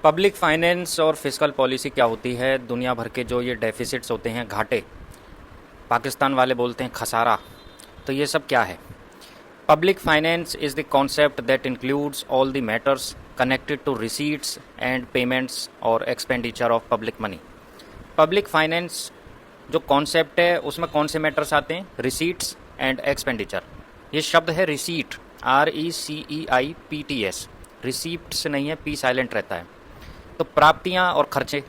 Public finance और fiscal policy क्या होती है? दुनिया भर के जो ये डेफिसिट्स होते हैं, घाटे, पाकिस्तान वाले बोलते हैं खसारा, तो ये सब क्या है? Public finance is the concept that includes all the matters connected to receipts and payments और expenditure of public money. Public finance जो कॉन्सेप्ट है उसमें कौन से मैटर्स आते हैं? Receipts and expenditure. ये शब्द है रिसीट, RECEIPTS। रिसीप्ट से नहीं है, पी साइलेंट रहता है। तो प्राप्तियां और खर्चे,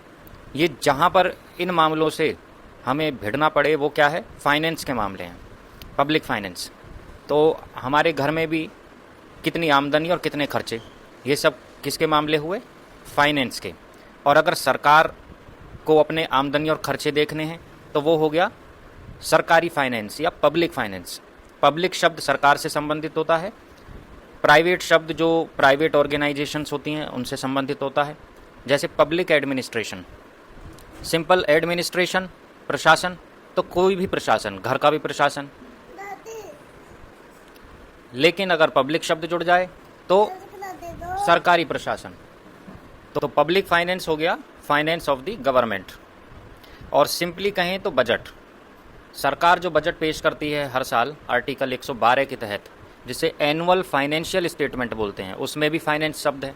ये जहां पर इन मामलों से हमें भिड़ना पड़े वो क्या है? फाइनेंस के मामले हैं, पब्लिक फाइनेंस। तो हमारे घर में भी कितनी आमदनी और कितने खर्चे, ये सब किसके मामले हुए? फाइनेंस के। और अगर सरकार को अपने आमदनी और खर्चे देखने हैं तो वो हो गया सरकारी फाइनेंस या पब्लिक फाइनेंस। पब्लिक शब्द सरकार से संबंधित होता है, प्राइवेट शब्द जो प्राइवेट ऑर्गेनाइजेशंस होती हैं उनसे संबंधित होता है। जैसे पब्लिक एडमिनिस्ट्रेशन, सिंपल एडमिनिस्ट्रेशन, प्रशासन, तो कोई भी प्रशासन, घर का भी प्रशासन। लेकिन अगर पब्लिक शब्द जुड़ जाए तो सरकारी प्रशासन। तो पब्लिक फाइनेंस हो गया फाइनेंस ऑफ द गवर्नमेंट। और सिंपली कहें तो बजट, सरकार जो बजट पेश करती है हर साल आर्टिकल 112 के तहत, जिसे एनुअल फाइनेंशियल स्टेटमेंट बोलते हैं, उसमें भी फाइनेंस शब्द है।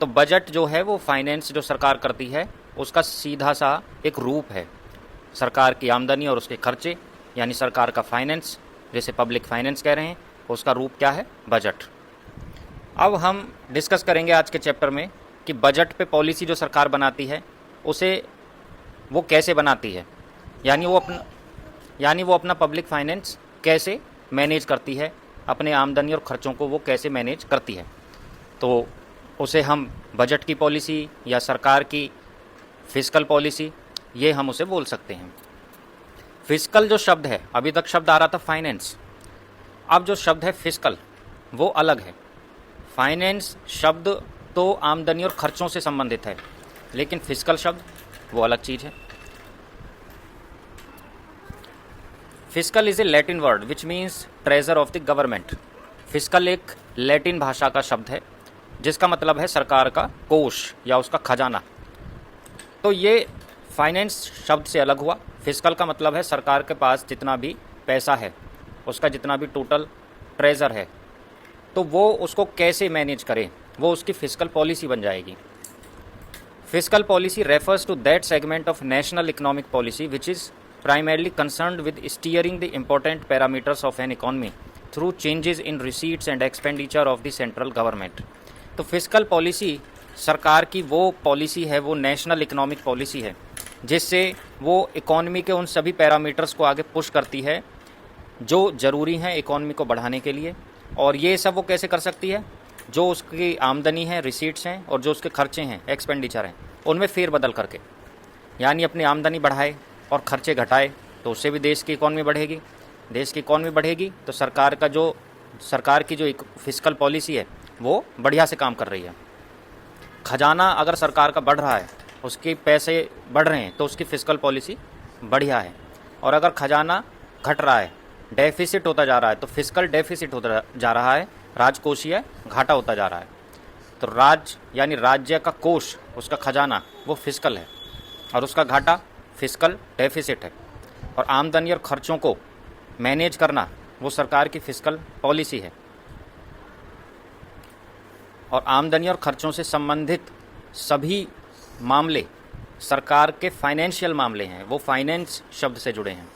तो बजट जो है वो फाइनेंस जो सरकार करती है उसका सीधा सा एक रूप है। सरकार की आमदनी और उसके खर्चे, यानी सरकार का फाइनेंस, जैसे पब्लिक फाइनेंस कह रहे हैं, उसका रूप क्या है? बजट। अब हम डिस्कस करेंगे आज के चैप्टर में कि बजट पे पॉलिसी जो सरकार बनाती है उसे वो कैसे बनाती है, यानी वो अपना पब्लिक फाइनेंस कैसे मैनेज करती है, अपने आमदनी और खर्चों को वो कैसे मैनेज करती है। तो उसे हम बजट की पॉलिसी या सरकार की फिस्कल पॉलिसी, ये हम उसे बोल सकते हैं। फिस्कल जो शब्द है, अभी तक शब्द आ रहा था फाइनेंस, अब जो शब्द है फिस्कल वो अलग है। फाइनेंस शब्द तो आमदनी और खर्चों से संबंधित है, लेकिन फिस्कल शब्द वो अलग चीज़ है। Fiscal is a Latin word which means treasure of the government. Fiscal एक लैटिन भाषा का शब्द है जिसका मतलब है सरकार का कोष या उसका खजाना। तो ये फाइनेंस शब्द से अलग हुआ। फिस्कल का मतलब है सरकार के पास जितना भी पैसा है, उसका जितना भी टोटल ट्रेजर है, तो वो उसको कैसे मैनेज करे, वो उसकी फिस्कल पॉलिसी बन जाएगी। Fiscal policy refers to that segment of national economic policy which is primarily concerned with steering the important parameters of an economy through changes in receipts and expenditure of the central government। तो fiscal policy सरकार की वो policy है, वो national economic policy है जिससे वो economy के उन सभी पैरामीटर्स को आगे पुश करती है जो ज़रूरी हैं इकोनॉमी को बढ़ाने के लिए। और ये सब वो कैसे कर सकती है? जो उसकी आमदनी है, रिसीट्स हैं, और जो उसके खर्चे हैं, एक्सपेंडिचर हैं, उनमें फेरबदल करके, यानी अपनी आमदनी बढ़ाए और खर्चे घटाए, तो उससे भी देश की इकॉनमी बढ़ेगी। देश की इकॉनमी बढ़ेगी तो सरकार की जो फिस्कल पॉलिसी है वो बढ़िया से काम कर रही है। खजाना अगर सरकार का बढ़ रहा है, उसके पैसे बढ़ रहे हैं, तो उसकी फिस्कल पॉलिसी बढ़िया है। और अगर खजाना घट रहा है, डेफिसिट होता जा रहा है, तो फिस्कल डेफिसिट होता जा रहा है, राजकोषीय घाटा होता जा रहा है। तो यानी राज्य का कोष, उसका खजाना वो फिस्कल है और उसका घाटा फिस्कल डेफिसिट है। और आमदनी और खर्चों को मैनेज करना वो सरकार की फिस्कल पॉलिसी है। और आमदनी और खर्चों से संबंधित सभी मामले सरकार के फाइनेंशियल मामले हैं, वो फाइनेंस शब्द से जुड़े हैं।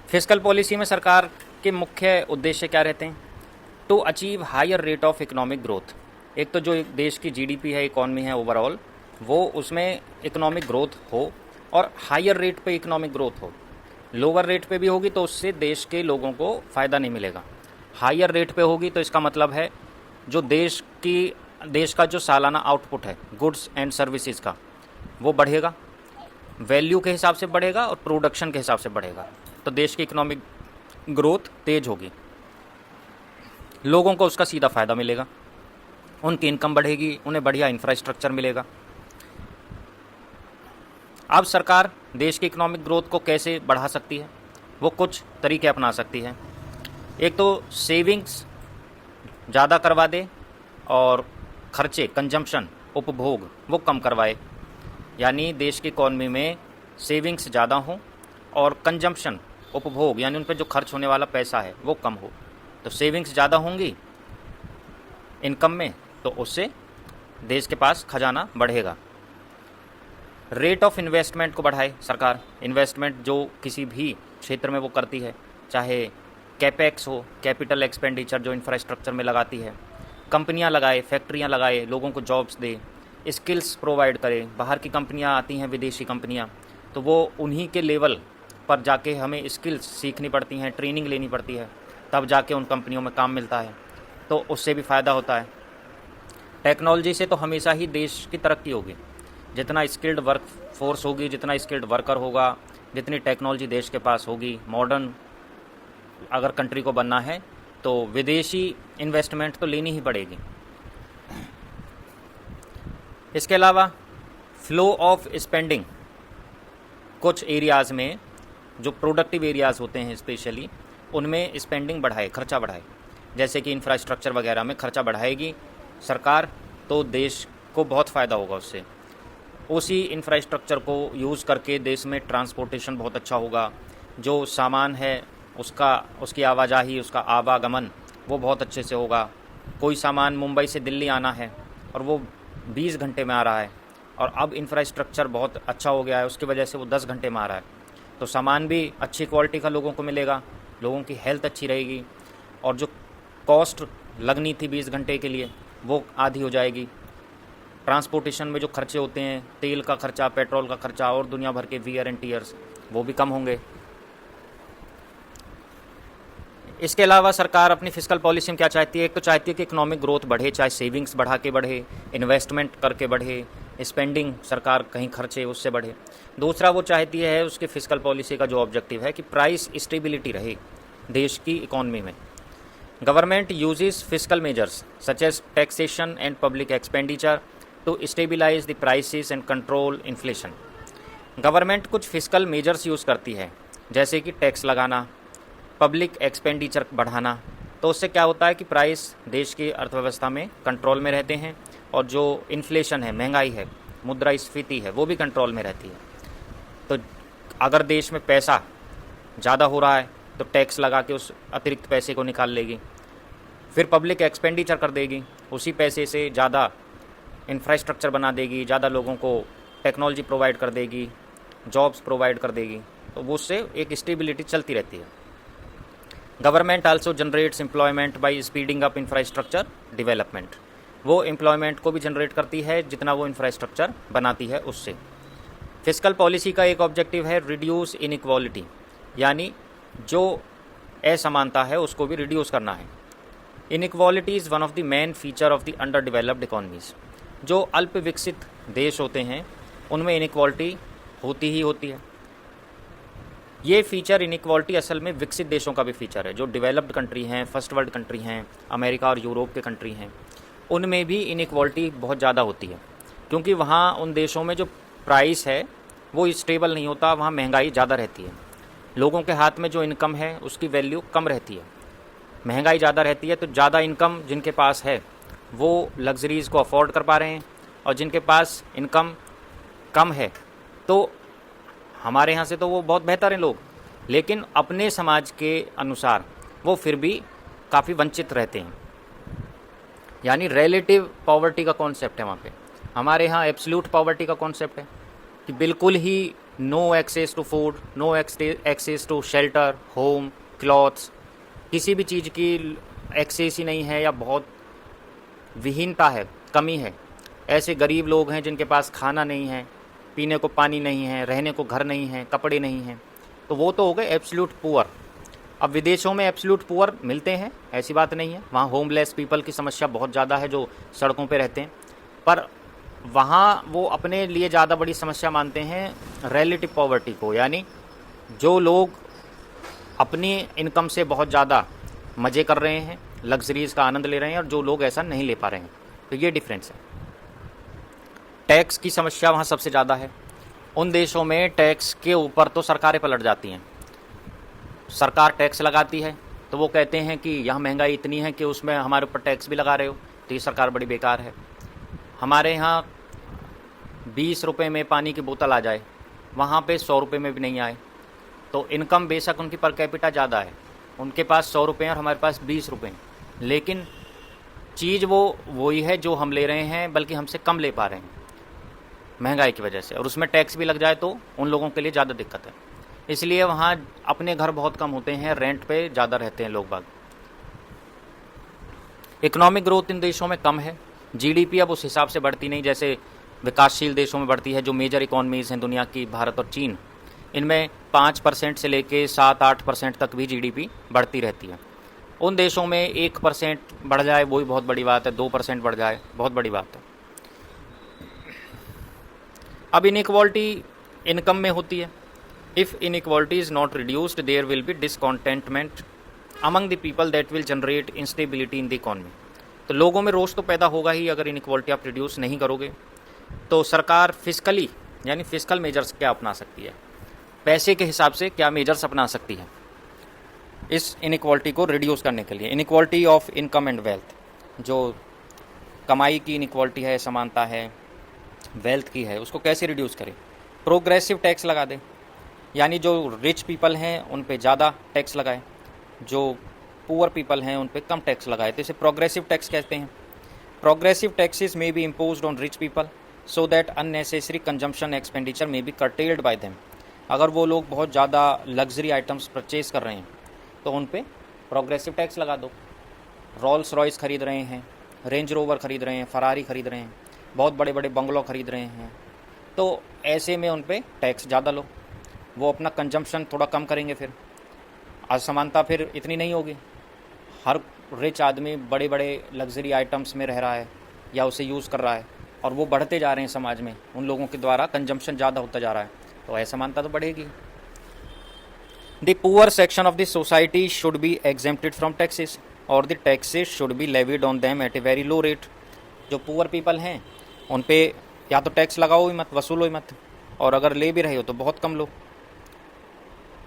फिस्कल पॉलिसी में सरकार के मुख्य उद्देश्य क्या रहते हैं? To achieve higher rate of economic growth. एक तो जो देश की GDP है, इकॉनमी है ओवरऑल, वो उसमें इकोनॉमिक ग्रोथ हो और हायर रेट पे इकोनॉमिक ग्रोथ हो। लोअर रेट पे भी होगी तो उससे देश के लोगों को फ़ायदा नहीं मिलेगा। हायर रेट पे होगी तो इसका मतलब है जो देश का जो सालाना आउटपुट है गुड्स एंड सर्विसेज का, वो बढ़ेगा, वैल्यू के हिसाब से बढ़ेगा और प्रोडक्शन के हिसाब से बढ़ेगा, तो देश की इकोनॉमिक ग्रोथ तेज होगी, लोगों को उसका सीधा फ़ायदा मिलेगा, उनकी इनकम बढ़ेगी, उन्हें बढ़िया इंफ्रास्ट्रक्चर मिलेगा। अब सरकार देश की इकोनॉमिक ग्रोथ को कैसे बढ़ा सकती है? वो कुछ तरीके अपना सकती है। एक तो सेविंग्स ज़्यादा करवा दे और खर्चे, कंजम्पशन, उपभोग, वो कम करवाए। यानी देश की इकॉनमी में सेविंग्स ज़्यादा हों और कंजम्पशन, उपभोग, यानी उन पर जो खर्च होने वाला पैसा है वो कम हो। तो सेविंग्स ज़्यादा होंगी इनकम में, तो उससे देश के पास खजाना बढ़ेगा। रेट ऑफ इन्वेस्टमेंट को बढ़ाए सरकार। इन्वेस्टमेंट जो किसी भी क्षेत्र में वो करती है, चाहे कैपेक्स हो, कैपिटल एक्सपेंडिचर जो इंफ्रास्ट्रक्चर में लगाती है, कंपनियां लगाए, फैक्ट्रियां लगाए, लोगों को जॉब्स दे, स्किल्स प्रोवाइड करे। बाहर की कंपनियां आती हैं, विदेशी कंपनियां, तो वो उन्हीं के लेवल पर जाके हमें स्किल्स सीखनी पड़ती हैं, ट्रेनिंग लेनी पड़ती है, तब जाके उन कंपनियों में काम मिलता है, तो उससे भी फ़ायदा होता है। टेक्नोलॉजी से तो हमेशा ही देश की तरक्की होगी। जितना स्किल्ड वर्क फोर्स होगी, जितना स्किल्ड वर्कर होगा, जितनी टेक्नोलॉजी देश के पास होगी, मॉडर्न अगर कंट्री को बनना है तो विदेशी इन्वेस्टमेंट तो लेनी ही पड़ेगी। इसके अलावा फ्लो ऑफ स्पेंडिंग, कुछ एरियाज़ में जो प्रोडक्टिव एरियाज़ होते हैं स्पेशली, उनमें स्पेंडिंग बढ़ाए, खर्चा बढ़ाए। जैसे कि इंफ्रास्ट्रक्चर वगैरह में खर्चा बढ़ाएगी सरकार, तो देश को बहुत फ़ायदा होगा उससे। उसी इंफ्रास्ट्रक्चर को यूज़ करके देश में ट्रांसपोर्टेशन बहुत अच्छा होगा। जो सामान है उसकी आवाजाही, उसका आवागमन वो बहुत अच्छे से होगा। कोई सामान मुंबई से दिल्ली आना है और वो 20 घंटे में आ रहा है, और अब इंफ्रास्ट्रक्चर बहुत अच्छा हो गया है, उसकी वजह से वो 10 घंटे में आ रहा है। तो सामान भी अच्छी क्वालिटी का लोगों को मिलेगा, लोगों की हेल्थ अच्छी रहेगी, और जो कॉस्ट लगनी थी 20 घंटे के लिए वो आधी हो जाएगी। ट्रांसपोर्टेशन में जो खर्चे होते हैं, तेल का खर्चा, पेट्रोल का खर्चा और दुनिया भर के वियर एंड टीयर्स, वो भी कम होंगे। इसके अलावा सरकार अपनी फिस्कल पॉलिसी में क्या चाहती है? एक तो चाहती है कि इकोनॉमिक ग्रोथ बढ़े, चाहे सेविंग्स बढ़ा के बढ़े, इन्वेस्टमेंट करके बढ़े, स्पेंडिंग सरकार कहीं खर्चे उससे बढ़े। दूसरा वो चाहती है, उसकी फिस्कल पॉलिसी का जो ऑब्जेक्टिव है कि प्राइस स्टेबिलिटी रहे देश की इकॉनमी में। Government uses fiscal measures such as taxation and public expenditure to stabilise the prices and control inflation. Government कुछ फिस्कल मेजर्स यूज़ करती है, जैसे कि टैक्स लगाना, पब्लिक एक्सपेंडिचर बढ़ाना। तो उससे क्या होता है कि प्राइस देश की अर्थव्यवस्था में कंट्रोल में रहते हैं, और जो इन्फ्लेशन है, महंगाई है, मुद्रास्फीति है, वो भी कंट्रोल में रहती है। तो अगर देश में पैसा ज़्यादा हो रहा है तो टैक्स लगा के उस अतिरिक्त पैसे को निकाल लेगी, फिर पब्लिक एक्सपेंडिचर कर देगी, उसी पैसे से ज़्यादा इंफ्रास्ट्रक्चर बना देगी, ज़्यादा लोगों को टेक्नोलॉजी प्रोवाइड कर देगी, जॉब्स प्रोवाइड कर देगी, तो वो उससे एक स्टेबिलिटी चलती रहती है। Government also generates employment bye speeding up infrastructure development. वो एम्प्लॉयमेंट को भी जनरेट करती है जितना वो इंफ्रास्ट्रक्चर बनाती है उससे। फिस्कल पॉलिसी का एक ऑब्जेक्टिव है रिड्यूस इनइक्वालिटी, यानी जो असमानता है उसको भी रिड्यूस करना है। Inequality is one of the main feature of the under developed economies. जो अल्प विकसित देश होते हैं उनमें इनइक्वालिटी होती ही होती है। ये फीचर, इनइक्वालिटी, असल में विकसित देशों का भी फीचर है। जो डेवलप्ड कंट्री हैं, फर्स्ट वर्ल्ड कंट्री हैं, अमेरिका और यूरोप के कंट्री हैं, उनमें भी इनइक्वालिटी बहुत ज़्यादा होती है, क्योंकि वहाँ उन देशों में जो प्राइस है वो स्टेबल नहीं होता, वहाँ महंगाई ज़्यादा रहती है। लोगों के हाथ में जो इनकम है उसकी वैल्यू कम रहती है, महंगाई ज़्यादा रहती है। तो ज़्यादा इनकम जिनके पास है वो लग्जरीज़ को अफोर्ड कर पा रहे हैं, और जिनके पास इनकम कम है, तो हमारे यहाँ से तो वो बहुत बेहतर हैं लोग, लेकिन अपने समाज के अनुसार वो फिर भी काफ़ी वंचित रहते हैं। यानी रिलेटिव पॉवर्टी का कॉन्सेप्ट है वहाँ पे। हमारे यहाँ एब्सोल्यूट पॉवर्टी का कॉन्सेप्ट है कि बिल्कुल ही no access to food, no access to shelter, home, clothes, किसी भी चीज़ की एक्सेस ही नहीं है, या बहुत विहीनता है, कमी है। ऐसे गरीब लोग हैं जिनके पास खाना नहीं है, पीने को पानी नहीं है, रहने को घर नहीं है, कपड़े नहीं हैं, तो वो तो हो गए एब्सोल्यूट पुअर। अब विदेशों में एब्सोल्यूट पुअर मिलते हैं, ऐसी बात नहीं है। वहाँ होमलेस पीपल की समस्या बहुत ज़्यादा है जो सड़कों पे रहते हैं, पर वहाँ वो अपने लिए ज़्यादा बड़ी समस्या मानते हैं रिलेटिव पॉवर्टी को, यानी जो लोग अपनी इनकम से बहुत ज़्यादा मज़े कर रहे हैं, लग्जरीज़ का आनंद ले रहे हैं, और जो लोग ऐसा नहीं ले पा रहे हैं। तो ये डिफरेंस है। टैक्स की समस्या वहाँ सबसे ज़्यादा है। उन देशों में टैक्स के ऊपर तो सरकारें पलट जाती हैं। सरकार टैक्स लगाती है तो वो कहते हैं कि यहाँ महंगाई इतनी है कि उसमें हमारे ऊपर टैक्स भी लगा रहे हो, तो ये सरकार बड़ी बेकार है। हमारे यहाँ 20 रुपये में पानी की बोतल आ जाए, वहाँ पे 100 रुपये में भी नहीं आए। तो इनकम बेशक उनकी पर कैपिटा ज़्यादा है, उनके पास 100 रुपये हैं और हमारे पास 20 रुपये हैं, लेकिन चीज़ वो वही है जो हम ले रहे हैं, बल्कि हमसे कम ले पा रहे हैं महंगाई की वजह से, और उसमें टैक्स भी लग जाए तो उन लोगों के लिए ज़्यादा दिक्कत है। इसलिए वहाँ अपने घर बहुत कम होते हैं, रेंट पे ज़्यादा रहते हैं लोग बाग। इकोनॉमिक ग्रोथ इन देशों में कम है, जीडीपी अब उस हिसाब से बढ़ती नहीं जैसे विकासशील देशों में बढ़ती है। जो मेजर इकोनॉमीज़ हैं दुनिया की, भारत और चीन, इनमें 5% से लेके 7-8% तक भी जीडीपी बढ़ती रहती है। उन देशों में 1% बढ़ जाए वही बहुत बड़ी बात है, 2% बढ़ जाए बहुत बड़ी बात है। अब इनइक्वालिटी इनकम में होती है। If inequality is not reduced there will be discontentment among the people that will generate instability in the economy. तो लोगों में रोष तो पैदा होगा ही अगर इनइक्वालिटी आप रिड्यूस नहीं करोगे। तो सरकार फिस्कली यानी फिस्कल मेजर्स क्या अपना सकती है, पैसे के हिसाब से क्या मेजर्स अपना सकती है इस इनइक्वालिटी को रिड्यूस करने के लिए। Inequality of income and wealth, जो कमाई की इनइक्वालिटी है, समानता है, वेल्थ की है, उसको कैसे रिड्यूस करें। प्रोग्रेसिव टैक्स लगा दें, यानी जो रिच पीपल हैं उन पे ज़्यादा टैक्स लगाए, जो पुअर पीपल हैं उन पे कम टैक्स लगाए, तो इसे प्रोग्रेसिव टैक्स कहते हैं। Progressive taxes may be imposed on rich people so that unnecessary consumption expenditure may be curtailed bye them. अगर वो लोग बहुत ज़्यादा लग्जरी आइटम्स परचेज़ कर रहे हैं तो उन पे प्रोग्रेसिव टैक्स लगा दो। रोल्स रॉयस खरीद रहे हैं, रेंज रोवर खरीद रहे हैं, फरारी खरीद रहे हैं, बहुत बड़े बड़े बंगलों खरीद रहे हैं, तो ऐसे में उन पे टैक्स ज़्यादा लो, वो अपना कंजम्पशन थोड़ा कम करेंगे, फिर असमानता फिर इतनी नहीं होगी। हर रिच आदमी बड़े बड़े लग्जरी आइटम्स में रह रहा है या उसे यूज़ कर रहा है और वो बढ़ते जा रहे हैं समाज में, उन लोगों के द्वारा कंजम्पशन ज़्यादा होता जा रहा है, तो असमानता तो बढ़ेगी। The poor section of the society should be exempted from taxes और the taxes should be levied on them at a very low rate. जो पुअर पीपल हैं उन पे या तो टैक्स लगाओ ही मत, वसूलो ही मत, और अगर ले भी रहे हो तो बहुत कम लो।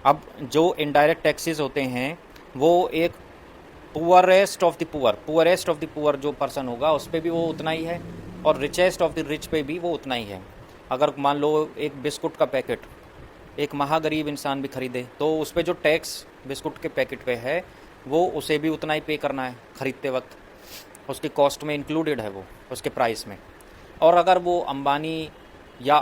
अब जो इनडायरेक्ट टैक्सेस होते हैं वो एक पुअरेस्ट ऑफ द पुअर जो पर्सन होगा उस पर भी वो उतना ही है, और रिचेस्ट ऑफ द रिच पे भी वो उतना ही है। अगर मान लो एक बिस्कुट का पैकेट एक महागरीब इंसान भी खरीदे तो उस पर जो टैक्स बिस्कुट के पैकेट पे है वो उसे भी उतना ही पे करना है खरीदते वक्त, उसकी कॉस्ट में इंक्लूडेड है वो, उसके प्राइस में। और अगर वो अंबानी या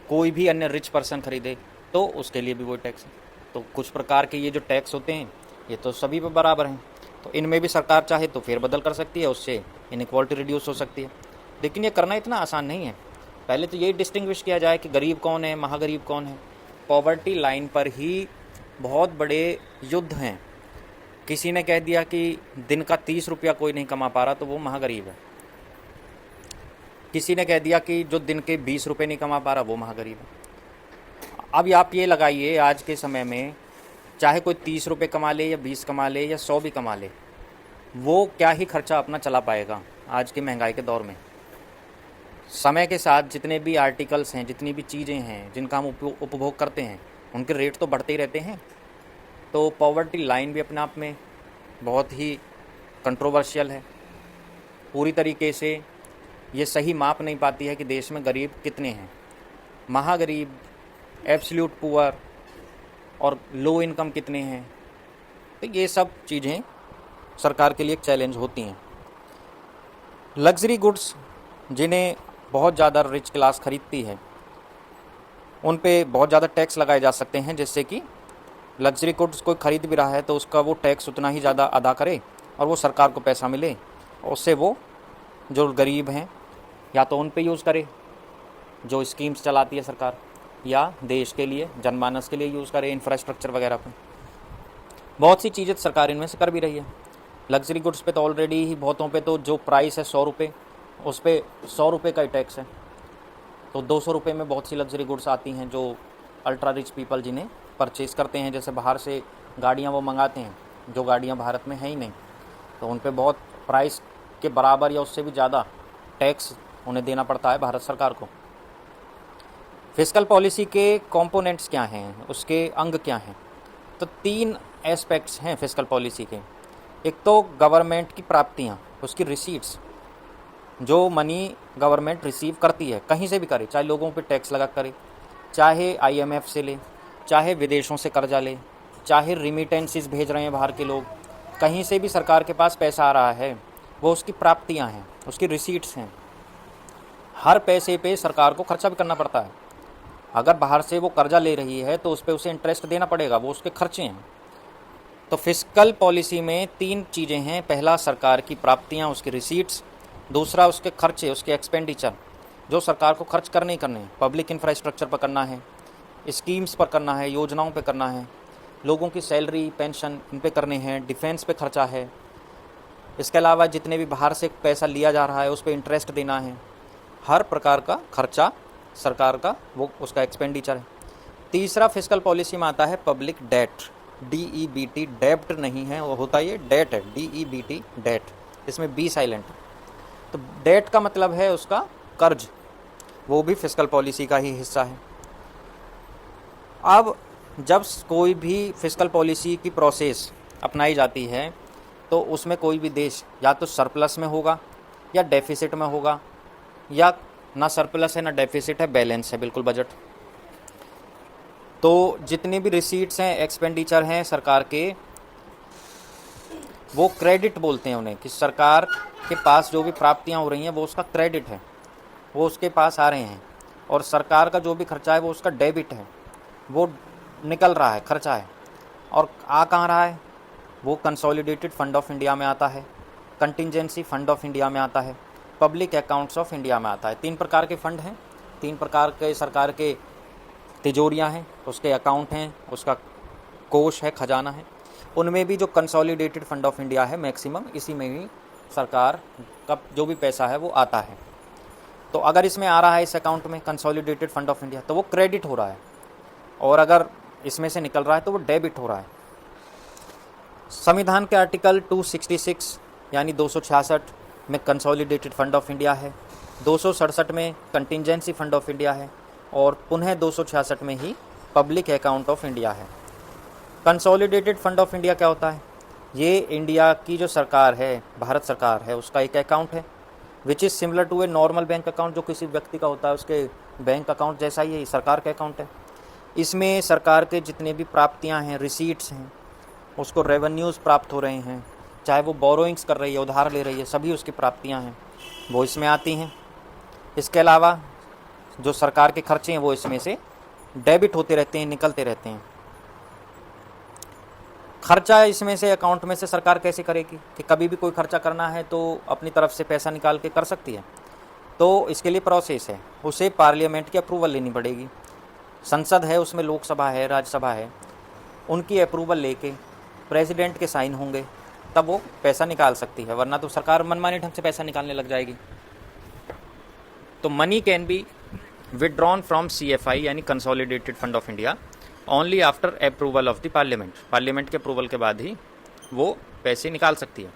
कोई भी अन्य रिच पर्सन खरीदे तो उसके लिए भी वो टैक्स है। तो कुछ प्रकार के ये जो टैक्स होते हैं ये तो सभी पे बराबर हैं, तो इनमें भी सरकार चाहे तो फेरबदल कर सकती है, उससे इनइक्वालिटी रिड्यूस हो सकती है। लेकिन ये करना इतना आसान नहीं है। पहले तो यही डिस्टिंग्विश किया जाए कि गरीब कौन है, महागरीब कौन है। पॉवर्टी लाइन पर ही बहुत बड़े युद्ध हैं। किसी ने कह दिया कि दिन का 30 रुपया कोई नहीं कमा पा रहा तो वो महागरीब है, किसी ने कह दिया कि जो दिन के 20 रुपये नहीं कमा पा रहा वो महागरीब है। अब आप ये लगाइए, आज के समय में चाहे कोई 30 रुपये कमा ले या 20 कमा ले या 100 भी कमा ले, वो क्या ही खर्चा अपना चला पाएगा आज के महंगाई के दौर में। समय के साथ जितने भी आर्टिकल्स हैं, जितनी भी चीज़ें हैं जिनका हम उपभोग करते हैं, उनके रेट तो बढ़ते ही रहते हैं। तो पॉवर्टी लाइन भी अपने आप में बहुत ही कंट्रोवर्शियल है। पूरी तरीके से ये सही माप नहीं पाती है कि देश में गरीब कितने हैं, महागरीब, एब्सोल्यूट पुअर और लो इनकम कितने हैं। तो ये सब चीज़ें सरकार के लिए एक चैलेंज होती हैं। लग्जरी गुड्स जिन्हें बहुत ज़्यादा रिच क्लास खरीदती है उन पे बहुत ज़्यादा टैक्स लगाए जा सकते हैं, जिससे कि लग्जरी गुड्स कोई ख़रीद भी रहा है तो उसका वो टैक्स उतना ही ज़्यादा अदा करे और वो सरकार को पैसा मिले, और उससे वो जो गरीब हैं या तो उन पे यूज़ करे जो स्कीम्स चलाती है सरकार, या देश के लिए जनमानस के लिए यूज़ करे इंफ्रास्ट्रक्चर वगैरह पे। बहुत सी चीज़ें सरकार इनमें से कर भी रही है। लग्जरी गुड्स पे तो ऑलरेडी ही बहुतों पे तो जो प्राइस है 100 रुपये, उस पर 100 रुपये का ही टैक्स है। तो 200 रुपये में बहुत सी लग्जरी गुड्स आती हैं जो अल्ट्रा रिच पीपल जिन्हें परचेज़ करते हैं। जैसे बाहर से गाड़ियाँ वो मंगाते हैं जो गाड़ियाँ भारत में है ही नहीं, तो उन पे बहुत प्राइस के बराबर या उससे भी ज़्यादा टैक्स उन्हें देना पड़ता है भारत सरकार को। फिस्कल पॉलिसी के कंपोनेंट्स क्या हैं, उसके अंग क्या हैं? तो 3 एस्पेक्ट्स हैं फिस्कल पॉलिसी के। एक तो गवर्नमेंट की प्राप्तियाँ, उसकी रिसीट्स, जो मनी गवर्नमेंट रिसीव करती है कहीं से भी करे, चाहे लोगों पे टैक्स लगा करे, चाहे आईएमएफ से ले, चाहे विदेशों से कर्जा ले, चाहे रिमिटेंसेस भेज रहे हैं बाहर के लोग, कहीं से भी सरकार के पास पैसा आ रहा है, वो उसकी प्राप्तियां हैं, उसकी रिसीट्स हैं। हर पैसे पे सरकार को खर्चा भी करना पड़ता है। अगर बाहर से वो कर्जा ले रही है तो उस पर उसे इंटरेस्ट देना पड़ेगा, वो उसके खर्चे हैं। तो फिस्कल पॉलिसी में 3 चीज़ें हैं। पहला, सरकार की प्राप्तियां, उसकी रिसीट्स। दूसरा, उसके खर्चे, उसके एक्सपेंडिचर, जो सरकार को खर्च करने ही करने हैं। पब्लिक इंफ्रास्ट्रक्चर पर करना है, स्कीम्स पर करना है, योजनाओं पर करना है, लोगों की सैलरी पेंशन इन पे करने हैं, डिफेंस पे खर्चा है। इसके अलावा जितने भी बाहर से पैसा लिया जा रहा है उस पर इंटरेस्ट देना है। हर प्रकार का खर्चा सरकार का वो उसका एक्सपेंडिचर है। तीसरा फिस्कल पॉलिसी में आता है पब्लिक डेट, DEBT, डेब्ट नहीं है, वो होता ये डेट है, DEBT, डेट, इसमें बी साइलेंट। तो डेट का मतलब है उसका कर्ज, वो भी फिस्कल पॉलिसी का ही हिस्सा है। अब जब कोई भी फिस्कल पॉलिसी की प्रोसेस अपनाई जाती है तो उसमें कोई भी देश या तो सरप्लस में होगा या डेफिसिट में होगा, या ना सरप्लस है ना डेफिसिट है, बैलेंस है बिल्कुल बजट। तो जितनी भी रिसीट्स हैं, एक्सपेंडिचर हैं सरकार के, वो क्रेडिट बोलते हैं उन्हें, कि सरकार के पास जो भी प्राप्तियां हो रही हैं वो उसका क्रेडिट है, वो उसके पास आ रहे हैं। और सरकार का जो भी खर्चा है वो उसका डेबिट है, वो निकल रहा है, खर्चा है। और आ कहाँ रहा है, वो कंसोलिडेटेड फंड ऑफ इंडिया में आता है, कंटिजेंसी फंड ऑफ इंडिया में आता है, पब्लिक अकाउंट्स ऑफ इंडिया में आता है। 3 प्रकार के फंड हैं, 3 प्रकार के सरकार के तिजोरियां हैं, उसके अकाउंट हैं, उसका कोष है, खजाना है। उनमें भी जो कंसोलिडेटेड फंड ऑफ इंडिया है मैक्सिमम इसी में ही सरकार का जो भी पैसा है वो आता है। तो अगर इसमें आ रहा है, इस अकाउंट में कंसोलिडेटेड फंड ऑफ इंडिया, तो वो क्रेडिट हो रहा है, और अगर इसमें से निकल रहा है तो वो डेबिट हो रहा है। संविधान के आर्टिकल 266 यानी 266 में कंसोलिडेटेड फंड ऑफ इंडिया है, 267 में कंटिजेंसी फंड ऑफ इंडिया है, और पुनः 266 में ही पब्लिक अकाउंट ऑफ इंडिया है। कंसोलिडेटेड फंड ऑफ इंडिया क्या होता है? ये इंडिया की जो सरकार है, भारत सरकार है, उसका एक अकाउंट है, which is similar to a normal bank account, जो किसी व्यक्ति का होता है उसके बैंक अकाउंट जैसा ही है, सरकार का अकाउंट है। इसमें सरकार के जितने भी प्राप्तियां हैं, रिसीट्स हैं, उसको रेवेन्यूज़ प्राप्त हो रहे हैं, चाहे वो बोरोइंग्स कर रही है, उधार ले रही है, सभी उसकी प्राप्तियां हैं वो इसमें आती हैं। इसके अलावा जो सरकार के खर्चे हैं वो इसमें से डेबिट होते रहते हैं, निकलते रहते हैं। खर्चा इसमें से अकाउंट में से सरकार कैसे करेगी कि कभी भी कोई खर्चा करना है तो अपनी तरफ से पैसा निकाल के कर सकती है? तो इसके लिए प्रोसेस है, उसे पार्लियामेंट की अप्रूवल लेनी पड़ेगी। संसद है, उसमें लोकसभा है, राज्यसभा है, उनकी अप्रूवल लेके प्रेसिडेंट के साइन होंगे तब वो पैसा निकाल सकती है, वरना तो सरकार मनमाने ढंग से पैसा निकालने लग जाएगी। तो money can be withdrawn from CFI यानी consolidated fund of India only after approval of the parliament. Parliament के अप्रूवल के बाद ही वो पैसे निकाल सकती है।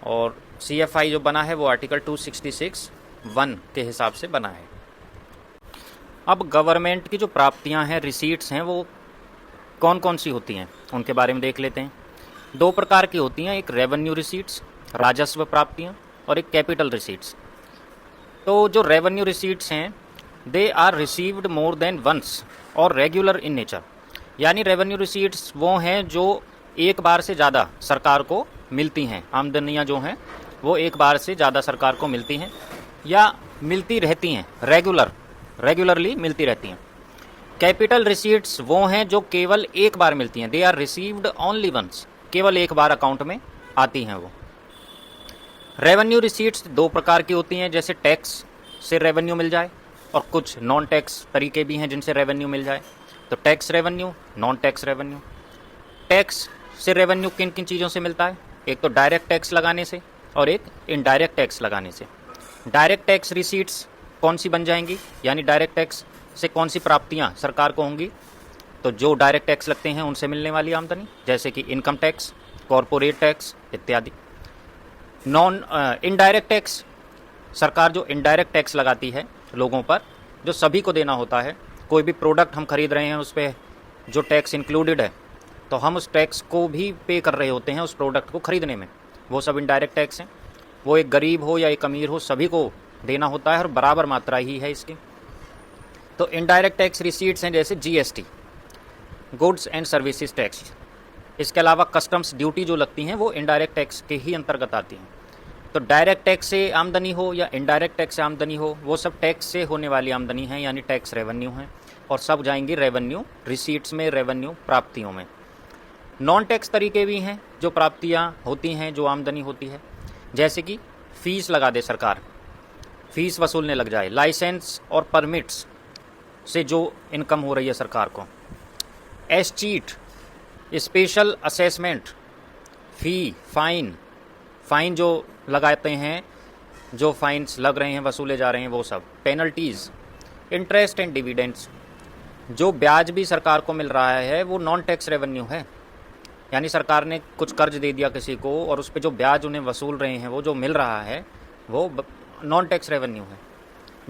और CFI जो बना है वो आर्टिकल 266(1) के हिसाब से बना है। अब गवर्नमेंट की जो प्राप्तियां हैं, रिसीट्स हैं, वो कौन कौन सी होती हैं उनके बारे में देख लेते हैं। 2 प्रकार की होती हैं, एक रेवेन्यू रिसीट्स, राजस्व प्राप्तियां, और एक कैपिटल रिसीट्स। तो जो रेवेन्यू रिसीट्स हैं, they are received more than once और रेगुलर इन नेचर। यानी रेवेन्यू रिसीट्स वो हैं जो एक बार से ज़्यादा सरकार को मिलती हैं, आमदनियाँ जो हैं वो एक बार से ज़्यादा सरकार को मिलती हैं या मिलती रहती हैं, रेगुलरली मिलती रहती हैं। कैपिटल रिसीट्स वो हैं जो केवल एक बार मिलती हैं, they are received only once, केवल एक बार अकाउंट में आती हैं वो। रेवेन्यू रिसीट्स 2 प्रकार की होती हैं, जैसे टैक्स से रेवेन्यू मिल जाए और कुछ नॉन टैक्स तरीके भी हैं जिनसे रेवेन्यू मिल जाए। तो tax revenue, non tax revenue. Tax से रेवेन्यू किन किन चीज़ों से मिलता है? एक तो डायरेक्ट टैक्स लगाने से और एक इनडायरेक्ट टैक्स लगाने से। डायरेक्ट टैक्स रिसीट्स कौन सी बन जाएंगी, यानी डायरेक्ट टैक्स से कौन सी प्राप्तियाँ सरकार को होंगी? तो जो डायरेक्ट टैक्स लगते हैं उनसे मिलने वाली आमदनी, जैसे कि इनकम टैक्स, कॉरपोरेट टैक्स इत्यादि। नॉन इनडायरेक्ट टैक्स, सरकार जो इनडायरेक्ट टैक्स लगाती है लोगों पर, जो सभी को देना होता है। कोई भी प्रोडक्ट हम खरीद रहे हैं उस पर जो टैक्स इंक्लूडेड है, तो हम उस टैक्स को भी पे कर रहे होते हैं उस प्रोडक्ट को खरीदने में, वो सब इनडायरेक्ट टैक्स हैं। वो एक गरीब हो या एक अमीर हो, सभी को देना होता है और बराबर मात्रा ही है इसकी। तो इनडायरेक्ट टैक्स रिसीट्स हैं जैसे GST, goods and services tax. इसके अलावा कस्टम्स ड्यूटी जो लगती हैं वो इनडायरेक्ट टैक्स के ही अंतर्गत आती हैं। तो डायरेक्ट टैक्स से आमदनी हो या इनडायरेक्ट टैक्स से आमदनी हो, वो सब टैक्स से होने वाली आमदनी है, यानी टैक्स रेवेन्यू है, और सब जाएंगी रेवेन्यू रिसीट्स में, रेवेन्यू प्राप्तियों में। नॉन टैक्स तरीके भी हैं जो प्राप्तियां होती हैं, जो आमदनी होती है, जैसे कि फ़ीस लगा दे सरकार, फ़ीस वसूलने लग जाए, लाइसेंस और परमिट्स से जो इनकम हो रही है सरकार को, एसचीट, स्पेशल असेसमेंट, फ़ी, फ़ाइन जो लगाते हैं, जो फाइन्स लग रहे हैं, वसूले जा रहे हैं, वो सब, पेनल्टीज़, इंटरेस्ट एंड डिविडेंड्स। जो ब्याज भी सरकार को मिल रहा है वो नॉन टैक्स रेवेन्यू है, यानी सरकार ने कुछ कर्ज दे दिया किसी को और उस पर जो ब्याज उन्हें वसूल रहे हैं, वो जो मिल रहा है वो नॉन टैक्स रेवेन्यू है।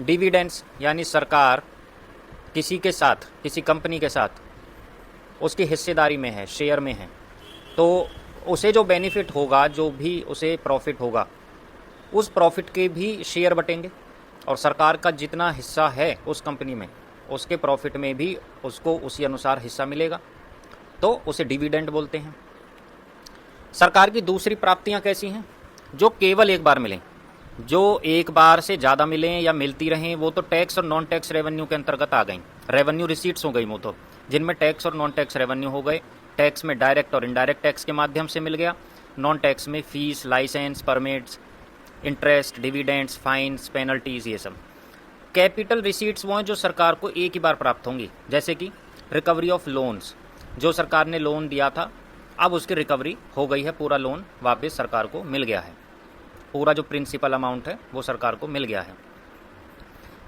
डिविडेंड्स यानी सरकार किसी के साथ, किसी कंपनी के साथ उसकी हिस्सेदारी में है, शेयर में है, तो उसे जो बेनिफिट होगा, जो भी उसे प्रॉफिट होगा, उस प्रॉफिट के भी शेयर बटेंगे और सरकार का जितना हिस्सा है उस कंपनी में, उसके प्रॉफिट में भी उसको उसी अनुसार हिस्सा मिलेगा, तो उसे डिविडेंड बोलते हैं। सरकार की दूसरी प्राप्तियां कैसी हैं? जो केवल एक बार मिलें, जो एक बार से ज़्यादा मिलें या मिलती रहें, वो तो टैक्स और नॉन टैक्स रेवेन्यू के अंतर्गत आ गई, रेवेन्यू रिसीट्स हो गई वो तो, जिनमें टैक्स और नॉन टैक्स रेवेन्यू हो गए। टैक्स में डायरेक्ट और इनडायरेक्ट टैक्स के माध्यम से मिल गया, नॉन टैक्स में fees, licence, permits, interest, dividends, fines, penalties, ये सब। कैपिटल रिसीट्स वो हैं जो सरकार को एक ही बार प्राप्त होंगी, जैसे कि रिकवरी ऑफ लोन्स, जो सरकार ने लोन दिया था अब उसकी रिकवरी हो गई है, पूरा लोन वापस सरकार को मिल गया है, पूरा जो प्रिंसिपल अमाउंट है वो सरकार को मिल गया है।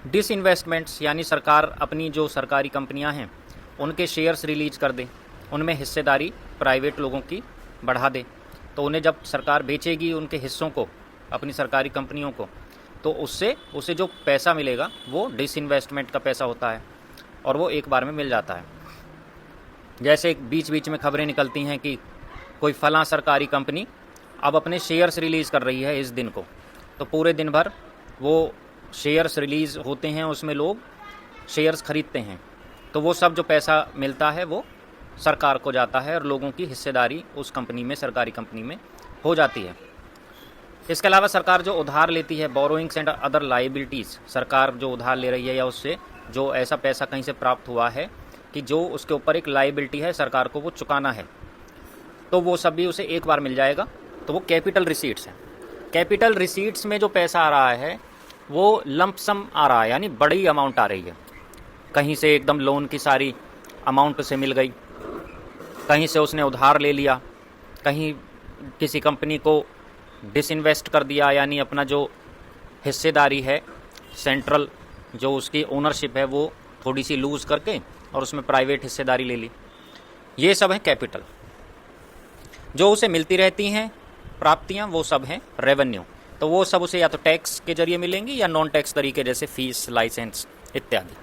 डिसइन्वेस्टमेंट्स यानी सरकार अपनी जो सरकारी कंपनियां हैं उनके शेयर्स रिलीज कर दे, उनमें हिस्सेदारी प्राइवेट लोगों की बढ़ा दे, तो उन्हें जब सरकार बेचेगी उनके हिस्सों को, अपनी सरकारी कंपनियों को, तो उससे उसे जो पैसा मिलेगा वो डिसइन्वेस्टमेंट का पैसा होता है और वो एक बार में मिल जाता है। जैसे बीच बीच में खबरें निकलती हैं कि कोई फलां सरकारी कंपनी अब अपने शेयर्स रिलीज़ कर रही है इस दिन को, तो पूरे दिन भर वो शेयर्स रिलीज़ होते हैं, उसमें लोग शेयर्स खरीदते हैं, तो वो सब जो पैसा मिलता है वो सरकार को जाता है और लोगों की हिस्सेदारी उस कंपनी में, सरकारी कंपनी में हो जाती है। इसके अलावा सरकार जो उधार लेती है, बोरोइंग्स एंड अदर लाइबिलिटीज़, सरकार जो उधार ले रही है या उससे जो ऐसा पैसा कहीं से प्राप्त हुआ है कि जो उसके ऊपर एक लाइबिलिटी है, सरकार को वो चुकाना है, तो वो सब भी उसे एक बार मिल जाएगा, तो वो कैपिटल रिसीट्स हैं। कैपिटल रिसीट्स में जो पैसा आ रहा है वो लंप सम आ रहा है, यानी बड़ी अमाउंट आ रही है, कहीं से एकदम लोन की सारी अमाउंट उसे मिल गई, कहीं से उसने उधार ले लिया, कहीं किसी कंपनी को डिसइन्वेस्ट कर दिया, यानी अपना जो हिस्सेदारी है, सेंट्रल जो उसकी ओनरशिप है वो थोड़ी सी लूज़ करके और उसमें प्राइवेट हिस्सेदारी ले ली, ये सब है कैपिटल। जो उसे मिलती रहती हैं प्राप्तियां वो सब हैं रेवेन्यू, तो वो सब उसे या तो टैक्स के जरिए मिलेंगी या नॉन टैक्स तरीके जैसे फीस, लाइसेंस इत्यादि।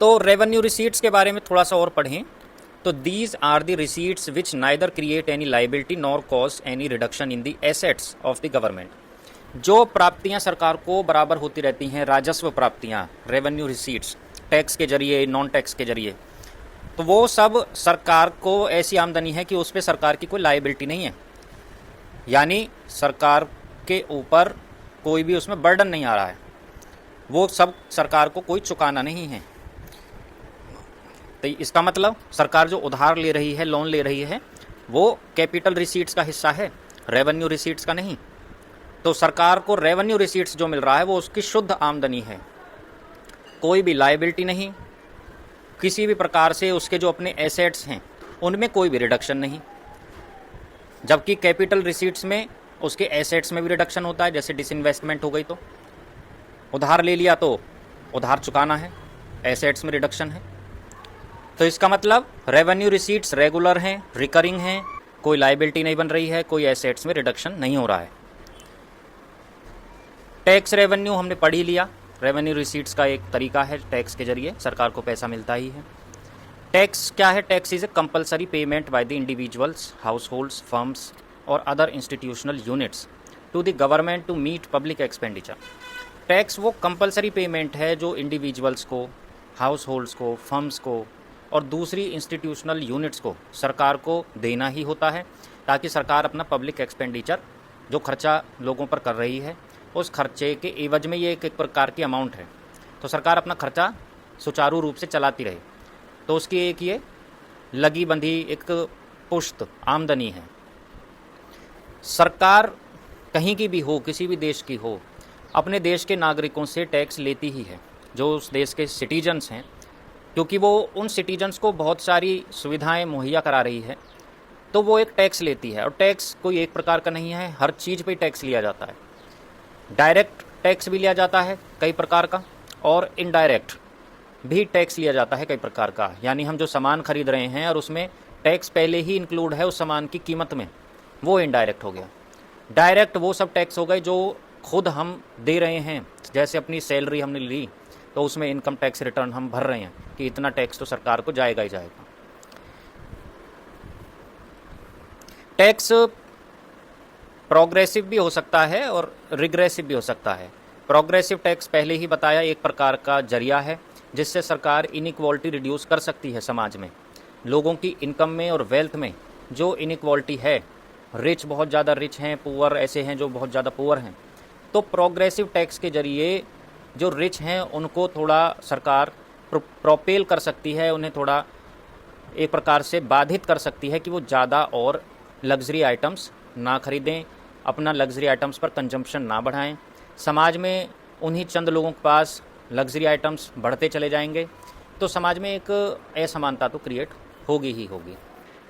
तो रेवेन्यू रिसीट्स के बारे में थोड़ा सा और पढ़ें तो these are the receipts which neither create any liability nor cause any reduction in the assets of the government. जो प्राप्तियां सरकार को बराबर होती रहती हैं, राजस्व प्राप्तियां, रेवेन्यू रिसीट्स, टैक्स के जरिए, नॉन टैक्स के जरिए, तो वो सब सरकार को ऐसी आमदनी है कि उस पर सरकार की कोई लाइबिलिटी नहीं है, यानी सरकार के ऊपर कोई भी उसमें बर्डन नहीं आ रहा है, वो सब सरकार को कोई चुकाना नहीं है। तो इसका मतलब सरकार जो उधार ले रही है, लोन ले रही है, वो कैपिटल रिसीट्स का हिस्सा है, रेवेन्यू रिसीट्स का नहीं। तो सरकार को रेवेन्यू रिसीट्स जो मिल रहा है वो उसकी शुद्ध आमदनी है, कोई भी लायबिलिटी नहीं, किसी भी प्रकार से उसके जो अपने एसेट्स हैं उनमें कोई भी रिडक्शन नहीं। जबकि कैपिटल रिसीट्स में उसके एसेट्स में भी रिडक्शन होता है, जैसे डिसइन्वेस्टमेंट हो गई, तो उधार ले लिया तो उधार चुकाना है, एसेट्स में रिडक्शन है। तो इसका मतलब रेवेन्यू रिसीट्स रेगुलर हैं, रिकरिंग हैं, कोई लायबिलिटी नहीं बन रही है, कोई एसेट्स में रिडक्शन नहीं हो रहा है। टैक्स रेवेन्यू हमने पढ़ ही लिया, रेवेन्यू रिसीट्स का एक तरीका है, टैक्स के जरिए सरकार को पैसा मिलता ही है। टैक्स क्या है? Tax is a compulsory payment by the individuals, households, firms और other institutional units to the government to meet public expenditure. Tax वो कंपलसरी पेमेंट है जो इंडिविजुअल्स को, हाउस होल्ड्स को, फर्म्स को और दूसरी इंस्टीट्यूशनल यूनिट्स को सरकार को देना ही होता है, ताकि सरकार अपना पब्लिक एक्सपेंडिचर जो खर्चा लोगों पर कर रही है उस खर्चे के एवज में ये एक प्रकार की अमाउंट है, तो सरकार अपना खर्चा सुचारू रूप से चलाती रहे। तो उसकी एक ये लगी बंधी एक पुश्त आमदनी है। सरकार कहीं की भी हो, किसी भी देश की हो, अपने देश के नागरिकों से टैक्स लेती ही है, जो उस देश के सिटीजन्स हैं, क्योंकि वो उन सिटीजन्स को बहुत सारी सुविधाएं मुहैया करा रही है, तो वो एक टैक्स लेती है। और टैक्स कोई एक प्रकार का नहीं है, हर चीज़ पे टैक्स लिया जाता है। डायरेक्ट टैक्स भी लिया जाता है कई प्रकार का, और इनडायरेक्ट भी टैक्स लिया जाता है कई प्रकार का। यानी हम जो सामान खरीद रहे हैं और उसमें टैक्स पहले ही इंक्लूड है उस सामान की कीमत में, वो इनडायरेक्ट हो गया। डायरेक्ट वो सब टैक्स हो गए जो खुद हम दे रहे हैं, जैसे अपनी सैलरी हमने ली तो उसमें इनकम टैक्स रिटर्न हम भर रहे हैं कि इतना टैक्स तो सरकार को जाएगा ही जाएगा। टैक्स प्रोग्रेसिव भी हो सकता है और रिग्रेसिव भी हो सकता है। प्रोग्रेसिव टैक्स पहले ही बताया एक प्रकार का जरिया है जिससे सरकार इनइक्वालिटी रिड्यूस कर सकती है समाज में। लोगों की इनकम में और वेल्थ में जो इनइक्वालिटी है, रिच बहुत ज़्यादा रिच हैं, पुअर ऐसे हैं जो बहुत ज़्यादा पुअर हैं, तो प्रोग्रेसिव टैक्स के जरिए जो रिच हैं उनको थोड़ा सरकार प्रोपेल कर सकती है, उन्हें थोड़ा एक प्रकार से बाधित कर सकती है कि वो ज़्यादा और लग्जरी आइटम्स ना खरीदें, अपना लग्जरी आइटम्स पर कंजम्पशन ना बढ़ाएं। समाज में उन्हीं चंद लोगों के पास लग्जरी आइटम्स बढ़ते चले जाएंगे, तो समाज में एक असमानता तो क्रिएट होगी ही होगी।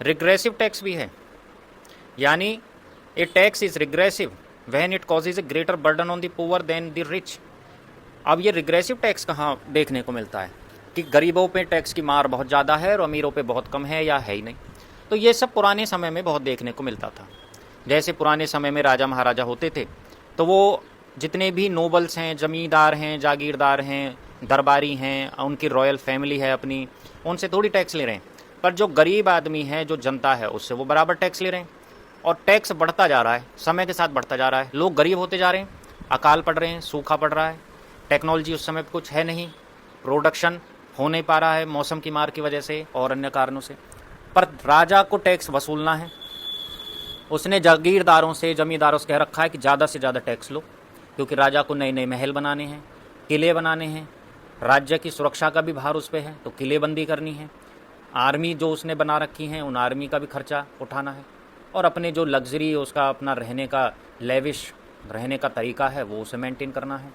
रिग्रेसिव टैक्स भी है, यानी a tax is regressive when it causes a greater burden on the poor than the rich. अब ये रिग्रेसिव टैक्स कहाँ देखने को मिलता है कि गरीबों पे टैक्स की मार बहुत ज़्यादा है और अमीरों पे बहुत कम है या है ही नहीं। तो ये सब पुराने समय में बहुत देखने को मिलता था। जैसे पुराने समय में राजा महाराजा होते थे तो वो जितने भी नोबल्स हैं, ज़मींदार हैं, जागीरदार हैं, दरबारी हैं, उनकी रॉयल फैमिली है अपनी, उनसे थोड़ी टैक्स ले रहे हैं। पर जो गरीब आदमी है, जो जनता है, उससे वो बराबर टैक्स ले रहे हैं। और टैक्स बढ़ता जा रहा है, समय के साथ बढ़ता जा रहा है। लोग गरीब होते जा रहे हैं, अकाल पड़ रहे हैं, सूखा पड़ रहा है, टेक्नोलॉजी उस समय कुछ है नहीं, प्रोडक्शन हो नहीं पा रहा है मौसम की मार की वजह से और अन्य कारणों से। पर राजा को टैक्स वसूलना है, उसने जागीरदारों से, जमींदारों से कह रखा है कि ज़्यादा से ज़्यादा टैक्स लो, क्योंकि राजा को नए नए महल बनाने हैं, किले बनाने हैं, राज्य की सुरक्षा का भी भार उस पर है, तो किलेबंदी करनी है। आर्मी जो उसने बना रखी हैं, उन आर्मी का भी खर्चा उठाना है, और अपने जो लग्जरी उसका अपना रहने का लेविश रहने का तरीका है वो उसे मेंटेन करना है।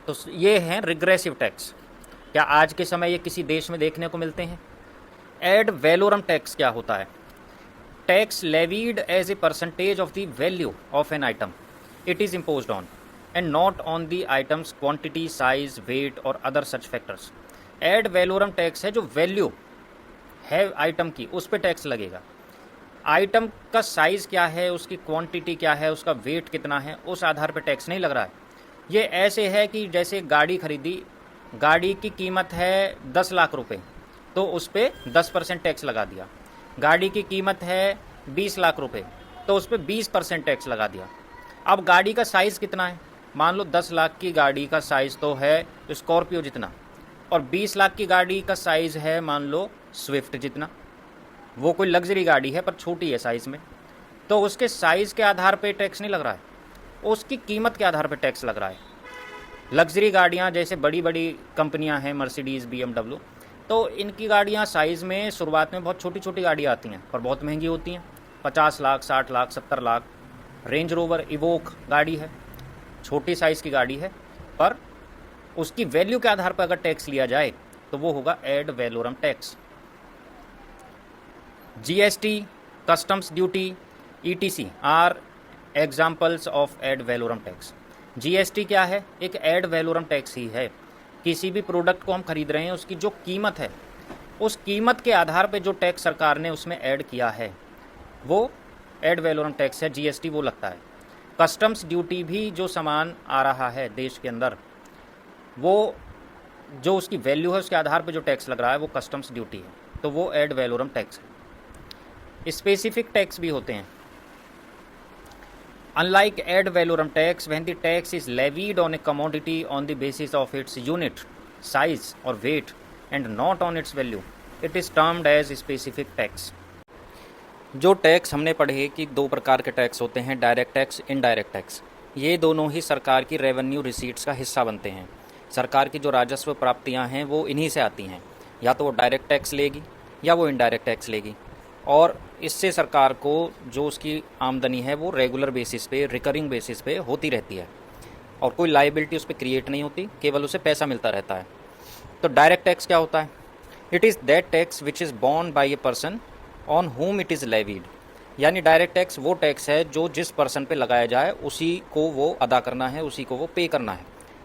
तो ये हैं रिग्रेसिव टैक्स। क्या आज के समय ये किसी देश में देखने को मिलते हैं? एड वैलोरम टैक्स क्या होता है? Tax levied as a percentage of the value of an item it is imposed on and not on the items quantity, size, weight और other such factors। Add valorem tax है जो value है item की, उस पर tax लगेगा। Item का size क्या है, उसकी क्वांटिटी क्या है, उसका वेट कितना है, उस आधार पर टैक्स नहीं लग रहा है। ये ऐसे है कि जैसे गाड़ी खरीदी, गाड़ी की कीमत है 10 लाख रुपए, तो उस पर 10% टैक्स लगा दिया। गाड़ी की कीमत है 20 लाख रुपए, तो उस पर 20% टैक्स लगा दिया। अब गाड़ी का साइज़ कितना है? मान लो 10 लाख की गाड़ी का साइज़ तो है स्कॉर्पियो जितना, और 20 लाख की गाड़ी का साइज़ है मान लो स्विफ्ट जितना। वो कोई लग्जरी गाड़ी है पर छोटी है साइज़ में, तो उसके साइज़ के आधार पे टैक्स नहीं लग रहा है, उसकी कीमत के आधार पे टैक्स लग रहा है। लग्जरी गाड़ियाँ जैसे बड़ी बड़ी कंपनियाँ हैं, मर्सिडीज़, BMW, तो इनकी गाड़ियाँ साइज़ में शुरुआत में बहुत छोटी छोटी गाड़ियाँ आती हैं पर बहुत महंगी होती हैं, 50 lakh, 60 lakh, 70 lakh. Range rover evoke गाड़ी है, छोटी साइज़ की गाड़ी है, पर उसकी वैल्यू के आधार पर अगर टैक्स लिया जाए तो वो होगा ad valorem tax. GST, customs duty, ETC are examples of ad valorem tax. GST क्या है? एक एड वैलोरम टैक्स ही है। किसी भी प्रोडक्ट को हम खरीद रहे हैं, उसकी जो कीमत है, उस कीमत के आधार पर जो टैक्स सरकार ने उसमें ऐड किया है वो एड वैलोरम टैक्स है, GST वो लगता है। कस्टम्स ड्यूटी भी जो सामान आ रहा है देश के अंदर, वो जो उसकी वैल्यू है उसके आधार पर जो टैक्स लग रहा है वो कस्टम्स ड्यूटी है, तो वो एड वैलोरम टैक्स है। स्पेसिफिक टैक्स भी होते हैं। Unlike ad valorem tax, when the tax is levied on a commodity on the basis of its unit, size or weight and not on its value, it is termed as specific tax. जो tax हमने पढ़े कि दो प्रकार के tax होते हैं, direct tax, indirect tax. ये दोनों ही सरकार की रेवेन्यू रिसीट्स का हिस्सा बनते हैं। सरकार की जो राजस्व प्राप्तियां हैं वो इन्हीं से आती हैं, या तो वो डायरेक्ट टैक्स लेगी या वो इनडायरेक्ट टैक्स लेगी। और इससे सरकार को जो उसकी आमदनी है वो रेगुलर बेसिस पे, रिकरिंग बेसिस पे होती रहती है और कोई लाइबिलिटी उस पर क्रिएट नहीं होती, केवल उसे पैसा मिलता रहता है। तो डायरेक्ट टैक्स क्या होता है? It is that tax which is borne by a person on whom it is levied. यानी डायरेक्ट टैक्स वो टैक्स है जो जिस पर्सन पे लगाया जाए उसी को वो अदा करना है, उसी को वो पे करना है।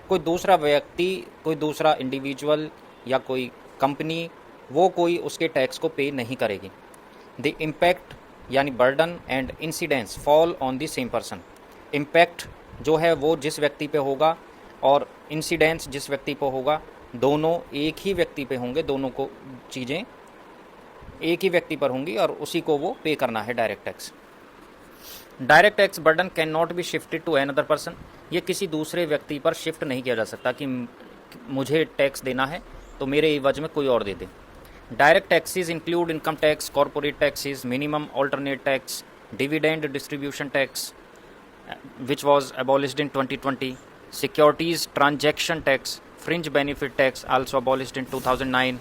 कोई दूसरा व्यक्ति, कोई दूसरा इंडिविजुअल या कोई कंपनी वो कोई उसके टैक्स को पे नहीं करेगी। द इम्पैक्ट यानी burden and incidence fall on the same person. Impact जो है वो जिस व्यक्ति पे होगा और इंसिडेंस जिस व्यक्ति पे होगा, दोनों एक ही व्यक्ति पे होंगे, दोनों को चीज़ें एक ही व्यक्ति पर होंगी और उसी को वो पे करना है direct tax. Direct tax burden can not be shifted to another person. ये किसी दूसरे व्यक्ति पर शिफ्ट नहीं किया जा सकता कि मुझे टैक्स देना है तो मेरे एवज में कोई और दे दे। Direct taxes include income tax, corporate taxes, minimum alternate tax, dividend distribution tax which was abolished in 2020, securities transaction tax, fringe benefit tax also abolished in 2009,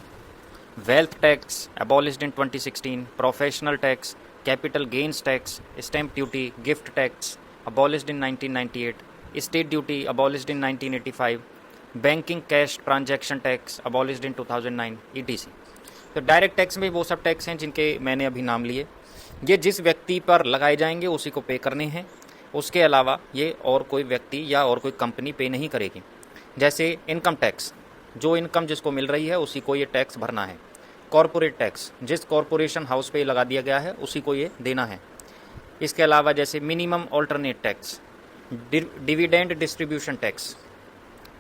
wealth tax abolished in 2016, professional tax, capital gains tax, stamp duty, gift tax abolished in 1998, state duty abolished in 1985, banking cash transaction tax abolished in 2009 etc. तो direct tax में वो सब tax हैं जिनके मैंने अभी नाम लिए। ये जिस व्यक्ति पर लगाए जाएंगे उसी को पे करने हैं, उसके अलावा ये और कोई व्यक्ति या और कोई कंपनी पे नहीं करेगी। जैसे इनकम टैक्स, जो इनकम जिसको मिल रही है उसी को ये टैक्स भरना है। कॉरपोरेट टैक्स, जिस कॉरपोरेशन हाउस पे लगा दिया गया है उसी को ये देना है। इसके अलावा जैसे minimum alternate tax, dividend distribution tax,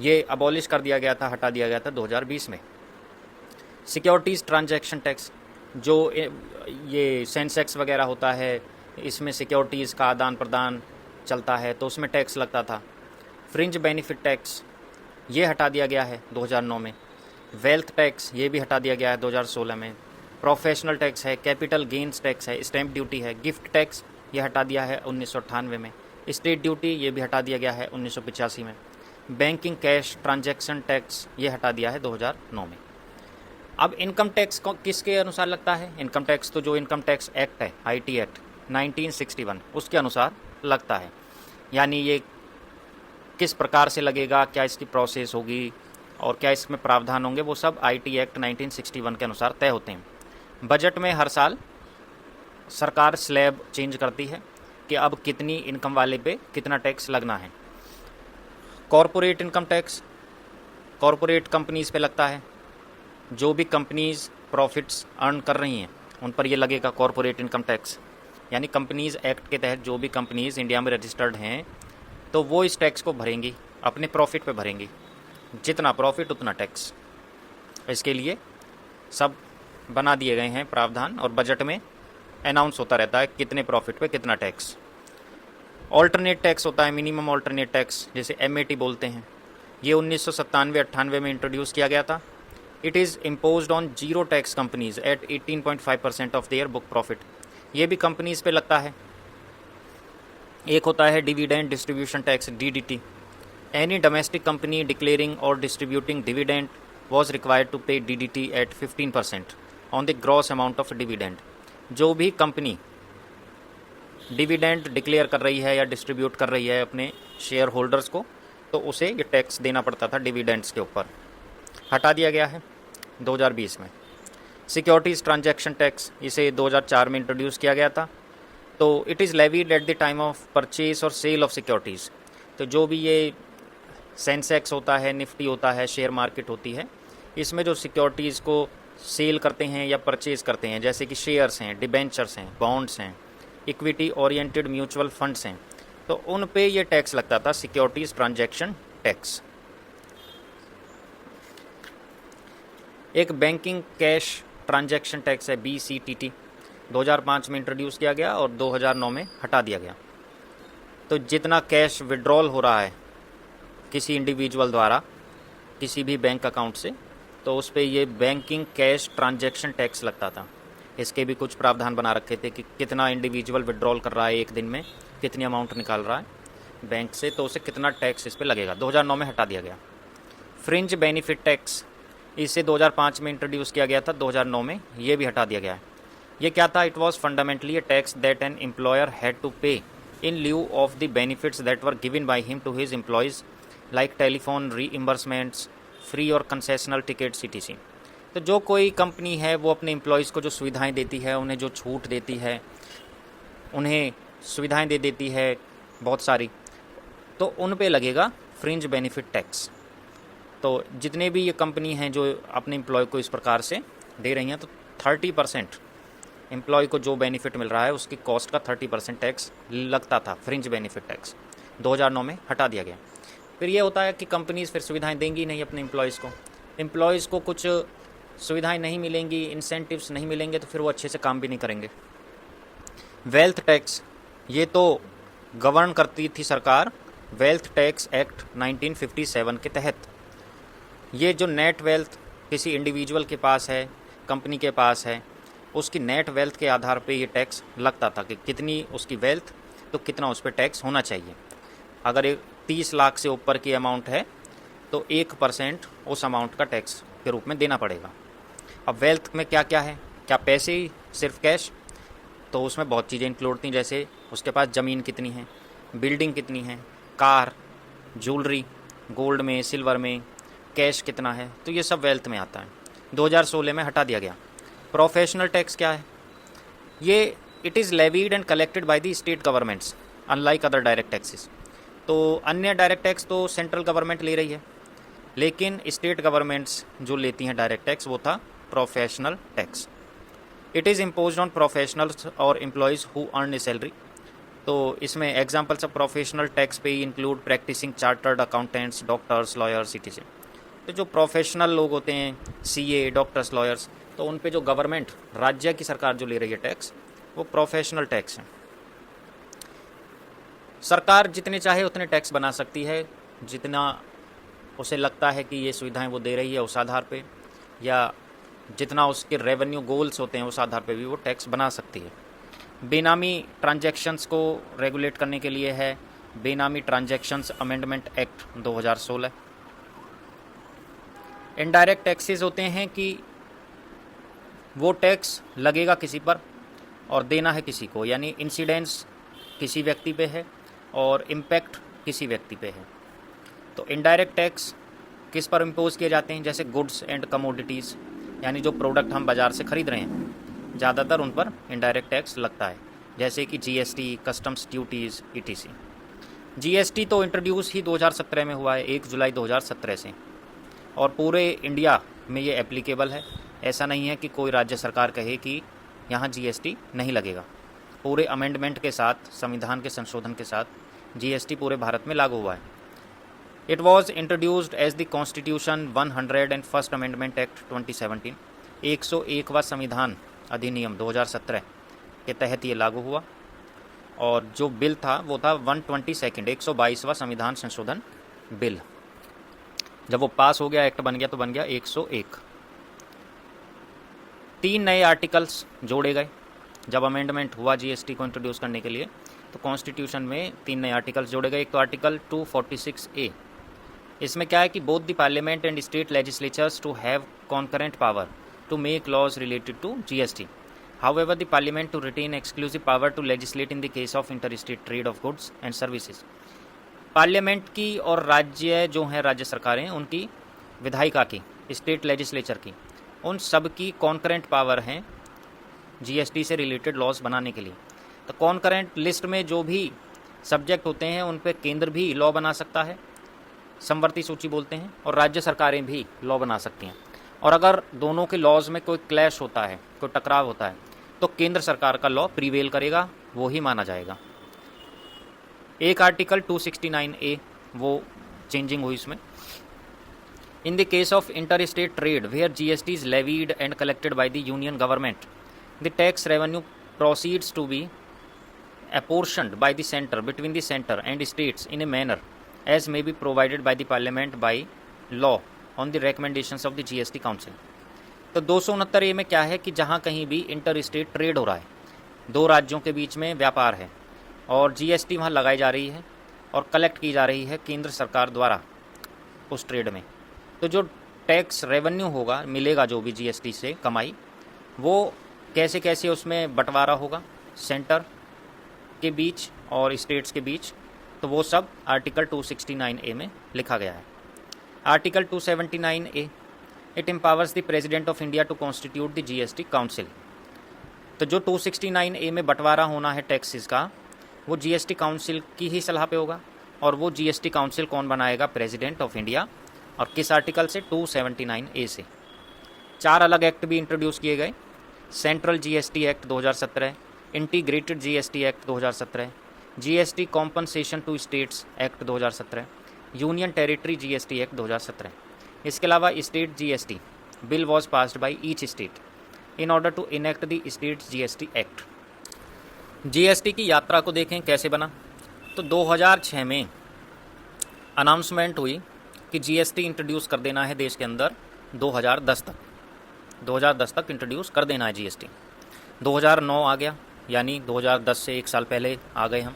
ये अबॉलिश कर दिया गया था, हटा दिया गया था 2020 में। सिक्योरिटीज़ ट्रांजैक्शन टैक्स, जो ये सेंसेक्स वगैरह होता है इसमें सिक्योरिटीज़ का आदान प्रदान चलता है तो उसमें टैक्स लगता था। फ्रिंज बेनिफिट टैक्स ये हटा दिया गया है 2009 में। वेल्थ टैक्स ये भी हटा दिया गया है 2016 में। प्रोफेशनल टैक्स है, कैपिटल गेंस टैक्स है, स्टैम्प ड्यूटी है, गिफ्ट टैक्स ये हटा दिया है 1998 में। स्टेट ड्यूटी ये भी हटा दिया गया है 1985 में। बैंकिंग कैश ट्रांजैक्शन टैक्स ये हटा दिया है 2009 में। अब इनकम टैक्स किसके अनुसार लगता है? इनकम टैक्स तो जो इनकम टैक्स एक्ट है, IT एक्ट 1961, उसके अनुसार लगता है। यानी ये किस प्रकार से लगेगा, क्या इसकी प्रोसेस होगी और क्या इसमें प्रावधान होंगे, वो सब IT एक्ट 1961 के अनुसार तय होते हैं। बजट में हर साल सरकार स्लैब चेंज करती है कि अब कितनी इनकम वाले पे कितना टैक्स लगना है। Corporate income tax corporate companies पे लगता है। जो भी कंपनीज़ प्रॉफिट्स अर्न कर रही हैं उन पर ये लगेगा कॉरपोरेट इनकम टैक्स। यानी कंपनीज़ एक्ट के तहत जो भी कंपनीज़ इंडिया में रजिस्टर्ड हैं तो वो इस टैक्स को भरेंगी, अपने प्रॉफिट पे भरेंगी। जितना प्रॉफिट उतना टैक्स। इसके लिए सब बना दिए गए हैं प्रावधान और बजट में अनाउंस होता रहता है कितने प्रॉफिट पे कितना टैक्स। ऑल्टरनेट टैक्स होता है, मिनिमम ऑल्टरनेट टैक्स, जिसे MAT बोलते हैं। ये 1997-98 में इंट्रोड्यूस किया गया था। It is imposed on zero tax companies at 18.5% of their book profit. ये भी कंपनीज़ पे लगता है। एक होता है dividend distribution tax, DDT। Any domestic company declaring और distributing dividend was required to pay DDT at 15% on the gross amount of dividend. जो भी कंपनी डिविडेंड डिक्लेयर कर रही है या डिस्ट्रीब्यूट कर रही है अपने शेयर होल्डर्स को, तो उसे ये टैक्स देना पड़ता था डिविडेंड्स के ऊपर। हटा दिया गया है 2020 में। सिक्योरिटीज़ ट्रांजैक्शन टैक्स, इसे 2004 में इंट्रोड्यूस किया गया था। तो it is levied at the time of purchase और सेल ऑफ सिक्योरिटीज़। तो जो भी ये सेंसेक्स होता है, निफ्टी होता है, शेयर मार्केट होती है, इसमें जो सिक्योरिटीज़ को सेल करते हैं या परचेज़ करते हैं, जैसे कि शेयर्स हैं, डिबेंचर्स हैं, बॉन्ड्स हैं, इक्विटी ओरिएंटेड म्यूचुअल फंड्स हैं, तो उन पे ये टैक्स लगता था, सिक्योरिटीज़ ट्रांजैक्शन टैक्स। एक बैंकिंग कैश ट्रांजैक्शन टैक्स है, BCTT, 2005 में इंट्रोड्यूस किया गया और 2009 में हटा दिया गया। तो जितना कैश विड्रॉल हो रहा है किसी इंडिविजुअल द्वारा किसी भी बैंक अकाउंट से, तो उस पर ये बैंकिंग कैश ट्रांजैक्शन टैक्स लगता था। इसके भी कुछ प्रावधान बना रखे थे कि कितना इंडिविजुअल विड्रॉल कर रहा है एक दिन में, कितनी अमाउंट निकाल रहा है बैंक से, तो उसे कितना टैक्स इस पर लगेगा। 2009 में हटा दिया गया। फ्रिंज बेनिफिट टैक्स, इसे 2005 में इंट्रोड्यूस किया गया था, 2009 में ये भी हटा दिया गया है। ये क्या था? It was fundamentally a tax that an employer had to pay in lieu of the benefits that were given by him to his employees like telephone reimbursements, free और कंसेशनल टिकट्स etc। तो जो कोई company है वो अपने employees को जो सुविधाएं देती है, उन्हें जो छूट देती है, उन्हें सुविधाएं दे देती है बहुत सारी, तो उन पे लगेगा फ्रिंज बेनिफिट टैक्स। तो जितने भी ये कंपनी हैं जो अपने एम्प्लॉय को इस प्रकार से दे रही हैं, तो 30% एम्प्लॉय को जो बेनिफिट मिल रहा है उसकी कॉस्ट का 30% टैक्स लगता था, फ्रिंज बेनिफिट टैक्स। 2009 में हटा दिया गया। फिर ये होता है कि कंपनीज फिर सुविधाएं देंगी नहीं अपने एम्प्लॉयज़ को कुछ सुविधाएं नहीं मिलेंगी, इंसेंटिव्स नहीं मिलेंगे, तो फिर वो अच्छे से काम भी नहीं करेंगे। वेल्थ टैक्स, ये तो गवर्न करती थी सरकार वेल्थ टैक्स एक्ट 1957 के तहत। ये जो नेट वेल्थ किसी इंडिविजुअल के पास है, कंपनी के पास है, उसकी नेट वेल्थ के आधार पे ये टैक्स लगता था कि कितनी उसकी वेल्थ तो कितना उस पर टैक्स होना चाहिए। अगर 30 लाख से ऊपर की अमाउंट है तो 1% उस अमाउंट का टैक्स के रूप में देना पड़ेगा। अब वेल्थ में क्या क्या है? क्या पैसे ही सिर्फ कैश? तो उसमें बहुत चीज़ें इंक्लूड थी, जैसे उसके पास ज़मीन कितनी है, बिल्डिंग कितनी है, कार, ज्वेलरी, गोल्ड में, सिल्वर में, कैश कितना है, तो ये सब वेल्थ में आता है। 2016 में हटा दिया गया। प्रोफेशनल टैक्स क्या है? ये it is levied and collected by the state governments unlike other direct taxes. तो अन्य डायरेक्ट टैक्स तो सेंट्रल गवर्नमेंट ले रही है, लेकिन स्टेट गवर्नमेंट्स जो लेती हैं डायरेक्ट टैक्स वो था professional tax. It is imposed on professionals और employees who earn a salary. तो इसमें एग्जांपल्स ऑफ प्रोफेशनल टैक्स पे include practising chartered accountants, doctors, lawyers etc। तो जो प्रोफेशनल लोग होते हैं, CA, डॉक्टर्स, लॉयर्स, तो उन पे जो गवर्नमेंट, राज्य की सरकार जो ले रही है टैक्स, वो प्रोफेशनल टैक्स है। सरकार जितने चाहे उतने टैक्स बना सकती है, जितना उसे लगता है कि ये सुविधाएं वो दे रही है उस आधार पे, या जितना उसके रेवेन्यू गोल्स होते हैं उस आधार पे भी वो टैक्स बना सकती है। बेनामी ट्रांजैक्शंस को रेगुलेट करने के लिए है बेनामी transactions amendment act 2016। Indirect taxes होते हैं कि वो टैक्स लगेगा किसी पर और देना है किसी को, यानी इंसिडेंस किसी व्यक्ति पे है और इम्पैक्ट किसी व्यक्ति पे है। तो इनडायरेक्ट टैक्स किस पर इम्पोज किए जाते हैं? जैसे गुड्स एंड कमोडिटीज़, यानी जो प्रोडक्ट हम बाज़ार से ख़रीद रहे हैं, ज़्यादातर उन पर इनडायरेक्ट टैक्स लगता है, जैसे कि GST, customs duties etc। GST तो इंट्रोड्यूस ही 2017 में हुआ है, 1 जुलाई 2017 से, और पूरे इंडिया में ये एप्लीकेबल है। ऐसा नहीं है कि कोई राज्य सरकार कहे कि यहाँ GST नहीं लगेगा। पूरे अमेंडमेंट के साथ, संविधान के संशोधन के साथ GST पूरे भारत में लागू हुआ है। It was introduced as the constitution 101st amendment act 2017। 101वां संविधान अधिनियम 2017 के तहत ये लागू हुआ, और जो बिल था वो था 122वां संविधान संशोधन बिल। जब वो पास हो गया, एक्ट बन गया, तो बन गया 101। 3 नए आर्टिकल्स जोड़े गए जब अमेंडमेंट हुआ GST को इंट्रोड्यूस करने के लिए, तो कॉन्स्टिट्यूशन में 3 नए आर्टिकल्स जोड़े गए। एक तो आर्टिकल 246A, इसमें क्या है कि both the parliament and state legislatures to have concurrent power to make laws related to GST। However the parliament to retain exclusive power to legislate in the case of inter state trade of goods and services. Parliament की और राज्य जो हैं, राज्य सरकारें, उनकी विधायिका की, स्टेट लेजिस्लेचर की, उन सब की कॉन्करेंट पावर हैं GST से रिलेटेड लॉज बनाने के लिए। तो कॉन्करेंट लिस्ट में जो भी सब्जेक्ट होते हैं उन पे केंद्र भी लॉ बना सकता है, समवर्ती सूची बोलते हैं, और राज्य सरकारें भी लॉ बना सकती हैं। और अगर दोनों के लॉज में कोई क्लैश होता है, कोई टकराव होता है, तो केंद्र सरकार का लॉ प्रीवेल करेगा, वो ही माना जाएगा। एक आर्टिकल 269A वो चेंजिंग हुई इसमें। In the case of inter state trade where GST is levied and collected by the union government, the tax revenue proceeds to be apportioned by the center between the center and states in a manner as may be provided by the parliament by law on the recommendations of the GST council। तो 269A में क्या है कि जहाँ कहीं भी inter state trade हो रहा है, दो राज्यों के बीच में व्यापार है और GST वहाँ लगाई जा रही है और कलेक्ट की जा रही है केंद्र सरकार द्वारा उस ट्रेड में, तो जो टैक्स रेवेन्यू होगा, मिलेगा जो भी GST से कमाई, वो कैसे कैसे उसमें बंटवारा होगा सेंटर के बीच और स्टेट्स के बीच, तो वो सब आर्टिकल 269A में लिखा गया है। Article 279A, it empowers the president of India to constitute the GST council. तो जो 269A में बंटवारा होना है टैक्सेस का, वो GST काउंसिल की ही सलाह पे होगा। और वो GST काउंसिल कौन बनाएगा? President of India. और किस आर्टिकल से? 279A से। 4 अलग एक्ट भी इंट्रोड्यूस किए गए। Central GST act 2017, integrated GST act 2017, GST compensation to states act 2017, union territory GST act 2017। इसके अलावा state GST bill was passed by each state in order to enact the state GST act. GST की यात्रा को देखें कैसे बना। तो 2006 में अनाउंसमेंट हुई कि GST इंट्रोड्यूस कर देना है देश के अंदर 2010 तक इंट्रोड्यूस कर देना है GST। 2009 आ गया, यानी 2010 से 1 साल पहले आ गए हम,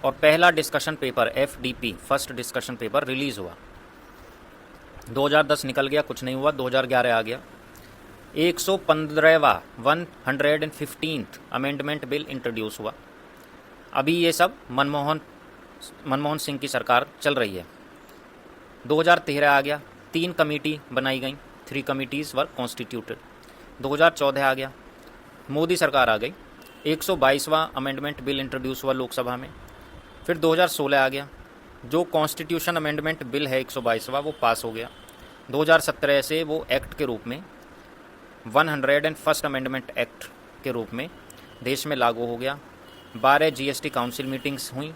और पहला discussion paper FDP first discussion paper release हुआ। 2010 निकल गया, कुछ नहीं हुआ। 2011 आ गया, 115वां 115th अमेंडमेंट बिल इंट्रोड्यूस हुआ। अभी ये सब मनमोहन सिंह की सरकार चल रही है। 2013 आ गया, 3 कमेटी बनाई गई, 3 कमिटीज़ वर कॉन्स्टिट्यूटेड। 2014 आ गया, मोदी सरकार आ गई, 122वां अमेंडमेंट बिल इंट्रोड्यूस हुआ लोकसभा में। फिर 2016 आ गया, जो कॉन्स्टिट्यूशन अमेंडमेंट बिल है 122वां, वो पास हो गया। 2017 से वो एक्ट के रूप में 101st अमेंडमेंट एक्ट के रूप में देश में लागू हो गया। 12 GST काउंसिल मीटिंग्स हुई।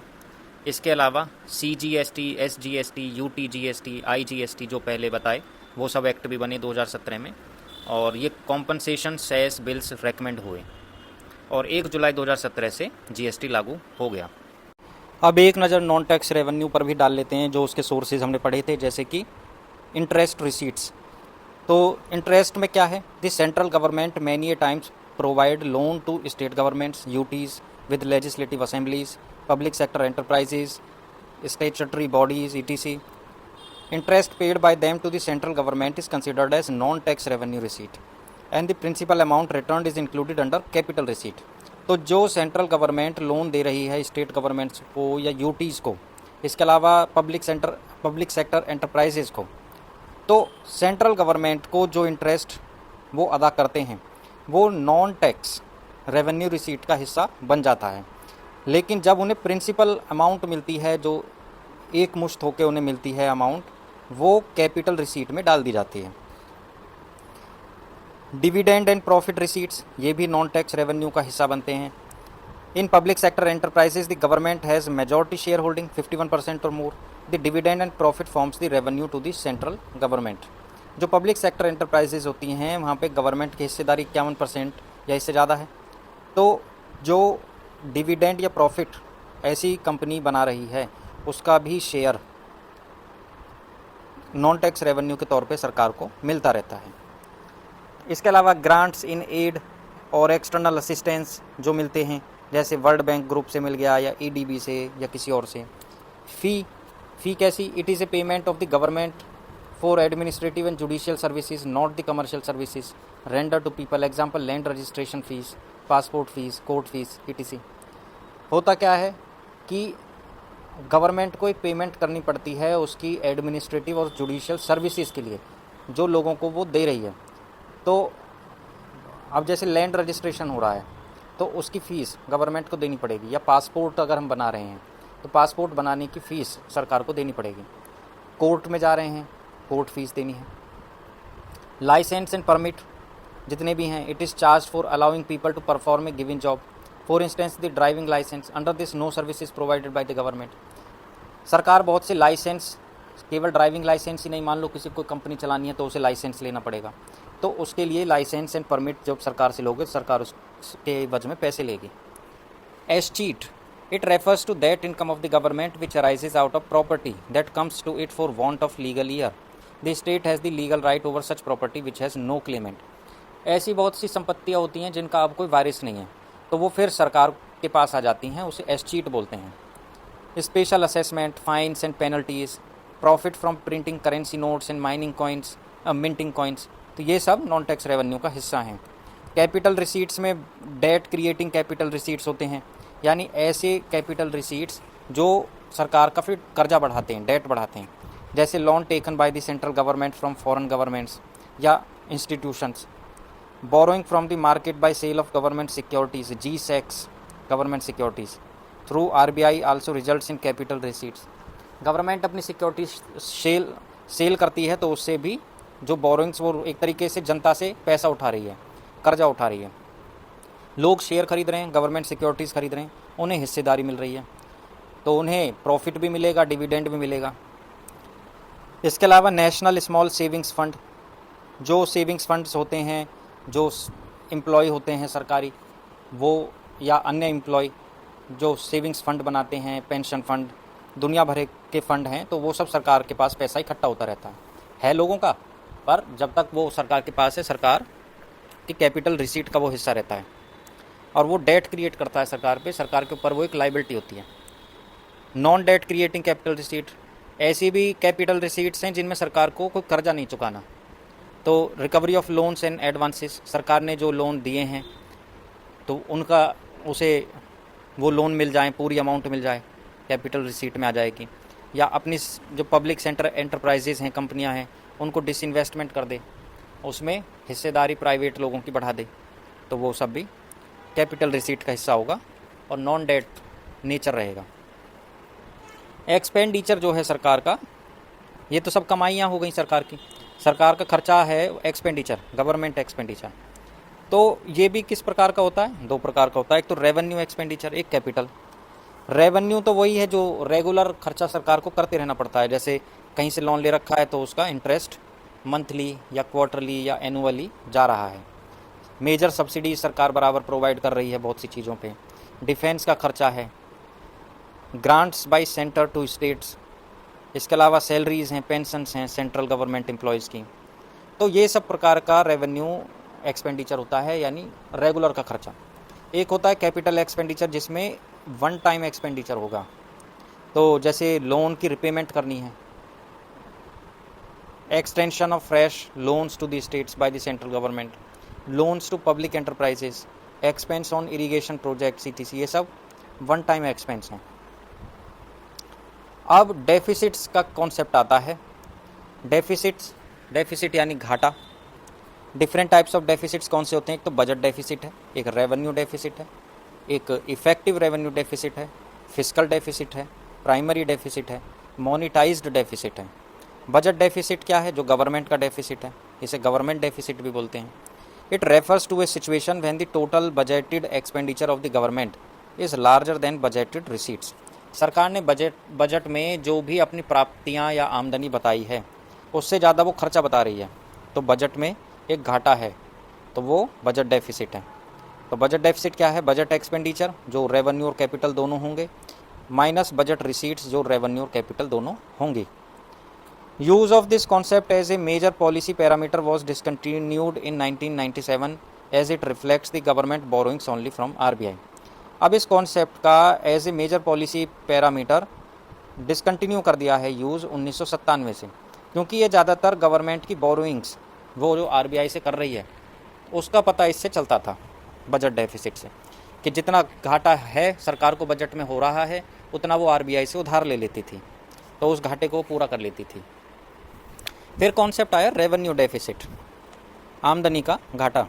इसके अलावा CGST, SGST, UTGST, IGST जो पहले बताए, वो सब एक्ट भी बने 2017 में, और ये कॉम्पनसेशन सेस बिल्स रेकमेंड हुए और 1 जुलाई 2017 से GST लागू हो गया। अब एक नज़र नॉन टैक्स रेवेन्यू पर भी डाल लेते हैं, जो उसके सोर्सेज हमने पढ़े थे, जैसे कि इंटरेस्ट रिसीट्स। तो इंटरेस्ट में क्या है? The central government many a times provide loan to state governments, UTs with legislative assemblies, public sector enterprises, statutory bodies, etc. Interest paid by them to the central government is considered as non-tax revenue receipt, and the principal amount returned is included under capital receipt. तो जो central government loan दे रही है state governments को या UTs को, इसके अलावा public sector enterprises को, तो सेंट्रल गवर्नमेंट को जो इंटरेस्ट वो अदा करते हैं वो नॉन टैक्स रेवेन्यू रिसीट का हिस्सा बन जाता है। लेकिन जब उन्हें प्रिंसिपल अमाउंट मिलती है, जो एक मुश्त होकर उन्हें मिलती है अमाउंट, वो कैपिटल रिसीट में डाल दी जाती है। डिविडेंड एंड प्रॉफिट रिसीट्स, ये भी नॉन टैक्स रेवेन्यू का हिस्सा बनते हैं। In public sector enterprises the government has majority shareholding 51% और more, the dividend and profit forms the revenue to the central government. जो पब्लिक सेक्टर एंटरप्राइजेज होती हैं, वहाँ पे गवर्नमेंट की हिस्सेदारी 51% या इससे ज़्यादा है। तो जो डिविडेंड या प्रॉफिट ऐसी कंपनी बना रही है, उसका भी शेयर नॉन टैक्स रेवेन्यू के तौर पे सरकार को मिलता रहता है। इसके अलावा ग्रांट्स इन एड और एक्सटर्नल असिस्टेंस जो मिलते हैं, जैसे वर्ल्ड बैंक ग्रुप से मिल गया या EDB से या किसी और से। फ़ी कैसी? It is a payment of the government for administrative and judicial services, not the commercial services render to people. Example land registration fees, passport fees, court fees, etc। होता क्या है कि गवर्नमेंट को एक पेमेंट करनी पड़ती है उसकी एडमिनिस्ट्रेटिव और जुडिशियल सर्विसेज के लिए, जो लोगों को वो दे रही है। तो अब जैसे लैंड रजिस्ट्रेशन हो रहा है तो उसकी फ़ीस गवर्नमेंट को देनी पड़ेगी, या पासपोर्ट अगर हम बना रहे हैं तो पासपोर्ट बनाने की फ़ीस सरकार को देनी पड़ेगी। कोर्ट में जा रहे हैं, कोर्ट फीस देनी है। लाइसेंस एंड परमिट जितने भी हैं, it is charge for allowing people to perform a given job, for instance the driving licence, under this no services provided by the government. सरकार बहुत से लाइसेंस, केवल ड्राइविंग लाइसेंस ही नहीं, मान लो किसी को कंपनी चलानी है तो उसे लाइसेंस लेना पड़ेगा, तो उसके लिए लाइसेंस एंड परमिट जब सरकार से लोगे, सरकार उसके एवज में पैसे लेगी। S cheat It refers to that income of the government which arises out of property that comes to it for want of legal year. The state has the legal right over such property which has no claimant. ऐसी बहुत सी संपत्तियाँ होती हैं जिनका अब कोई वारिस नहीं है, तो वो फिर सरकार के पास आ जाती हैं, उसे एस्चीट बोलते हैं। Special assessment, fines and penalties, profit from printing currency notes and mining coins, minting coins, तो ये सब नॉन टैक्स रेवेन्यू का हिस्सा हैं। कैपिटल रिसीट्स में डेट क्रिएटिंग कैपिटल रिसीट्स होते हैं, यानी ऐसे कैपिटल रिसीट्स जो सरकार का फिर कर्जा बढ़ाते हैं, डेट बढ़ाते हैं, जैसे loan taken by the central government from foreign governments या institutions, borrowing from the market by sale of government securities, GSECs government securities through RBI also results in capital receipts. Government अपनी securities sale करती है, तो उससे भी जो borrowings वो एक तरीके से जनता से पैसा उठा रही है, कर्जा उठा रही है। लोग शेयर खरीद रहे हैं, गवर्नमेंट सिक्योरिटीज़ खरीद रहे हैं, उन्हें हिस्सेदारी मिल रही है, तो उन्हें प्रॉफिट भी मिलेगा, डिविडेंड भी मिलेगा। इसके अलावा नेशनल स्मॉल सेविंग्स फंड, जो सेविंग्स फंड्स होते हैं, जो एम्प्लॉय होते हैं सरकारी, वो या अन्य एम्प्लॉय जो सेविंग्स फंड बनाते हैं, पेंशन फंड, दुनिया भर के फंड हैं, तो वो सब सरकार के पास पैसा इकट्ठा होता रहता है लोगों का, पर जब तक वो सरकार के पास है, सरकार की कैपिटल रिसीट का वो हिस्सा रहता है, और वो डेट क्रिएट करता है सरकार पे, सरकार के ऊपर वो एक लाइबिलिटी होती है। Non debt creating capital receipt, ऐसी भी कैपिटल रिसीट्स हैं जिनमें सरकार को कोई कर्जा नहीं चुकाना, तो recovery of loans and advances, सरकार ने जो लोन दिए हैं तो उनका उसे वो लोन मिल जाए, पूरी अमाउंट मिल जाए, कैपिटल रिसीट में आ जाएगी। या अपनी जो पब्लिक सेक्टर एंटरप्राइजेज हैं, कंपनियां हैं, उनको डिसइन्वेस्टमेंट कर दे, उसमें हिस्सेदारी प्राइवेट लोगों की बढ़ा दे, तो वो सब भी कैपिटल रिसीट का हिस्सा होगा और नॉन डेट नेचर रहेगा। एक्सपेंडिचर जो है सरकार का, ये तो सब कमाइयाँ हो गई सरकार की, सरकार का खर्चा है एक्सपेंडिचर, गवर्नमेंट एक्सपेंडिचर। तो ये भी किस प्रकार का होता है? दो प्रकार का होता है, एक तो रेवेन्यू एक्सपेंडिचर, एक कैपिटल। रेवेन्यू तो वही है जो रेगुलर खर्चा सरकार को करते रहना पड़ता है, जैसे कहीं से लोन ले रखा है तो उसका इंटरेस्ट मंथली या क्वार्टरली या एनुअली जा रहा है। मेजर सब्सिडी सरकार बराबर प्रोवाइड कर रही है बहुत सी चीज़ों पे। डिफेंस का खर्चा है, grants by centre to states, इसके अलावा सैलरीज़ हैं, पेंशन्स हैं सेंट्रल गवर्नमेंट एम्प्लॉयज़ की। तो ये सब प्रकार का रेवेन्यू एक्सपेंडिचर होता है, यानी रेगुलर का खर्चा। एक होता है कैपिटल एक्सपेंडिचर, जिसमें वन टाइम एक्सपेंडिचर होगा, तो जैसे लोन की रिपेमेंट करनी है, extension of fresh loans to the states by the central government, loans to public enterprises, expense on irrigation project etc, ये सब वन टाइम एक्सपेंस हैं। अब डेफिसिट्स का कॉन्सेप्ट आता है। डेफिसिट यानी घाटा। डिफरेंट टाइप्स ऑफ डेफिसिट्स कौन से होते हैं? एक तो बजट डेफिसिट है, एक रेवेन्यू डेफिसिट है, एक इफेक्टिव रेवेन्यू डेफिसिट है, फिस्कल डेफिसिट है, प्राइमरी डेफिसिट है, मोनिटाइज्ड डेफिसिट है। बजट डेफिसिट क्या है? जो गवर्नमेंट का डेफिसिट है, इसे गवर्नमेंट डेफिसिट भी बोलते हैं। It refers to a situation when the total budgeted expenditure of the government is larger than budgeted receipts. सरकार ने बजट में जो भी अपनी प्राप्तियां या आमदनी बताई है, उससे ज़्यादा वो खर्चा बता रही है, तो बजट में एक घाटा है, तो वो बजट डेफिसिट है। तो बजट डेफिसिट क्या है? बजट एक्सपेंडिचर जो रेवेन्यू और कैपिटल दोनों होंगे, माइनस बजट रिसीट्स जो रेवेन्यू और कैपिटल दोनों होंगी। Use of this concept as a major policy parameter was discontinued in 1997 as it reflects the government borrowings only from RBI। अब इस कॉन्सेप्ट का as a major policy parameter discontinue कर दिया है यूज़ 1997 से, क्योंकि ये ज़्यादातर गवर्नमेंट की बोरोइंग्स वो जो RBI से कर रही है उसका पता इससे चलता था, बजट डेफिसिट से, कि जितना घाटा है सरकार को बजट में हो रहा है उतना वो RBI से उधार ले लेती थी, तो उस घाटे को पूरा कर लेती थी। फिर कॉन्सेप्ट आया रेवेन्यू डेफिसिट, आमदनी का घाटा।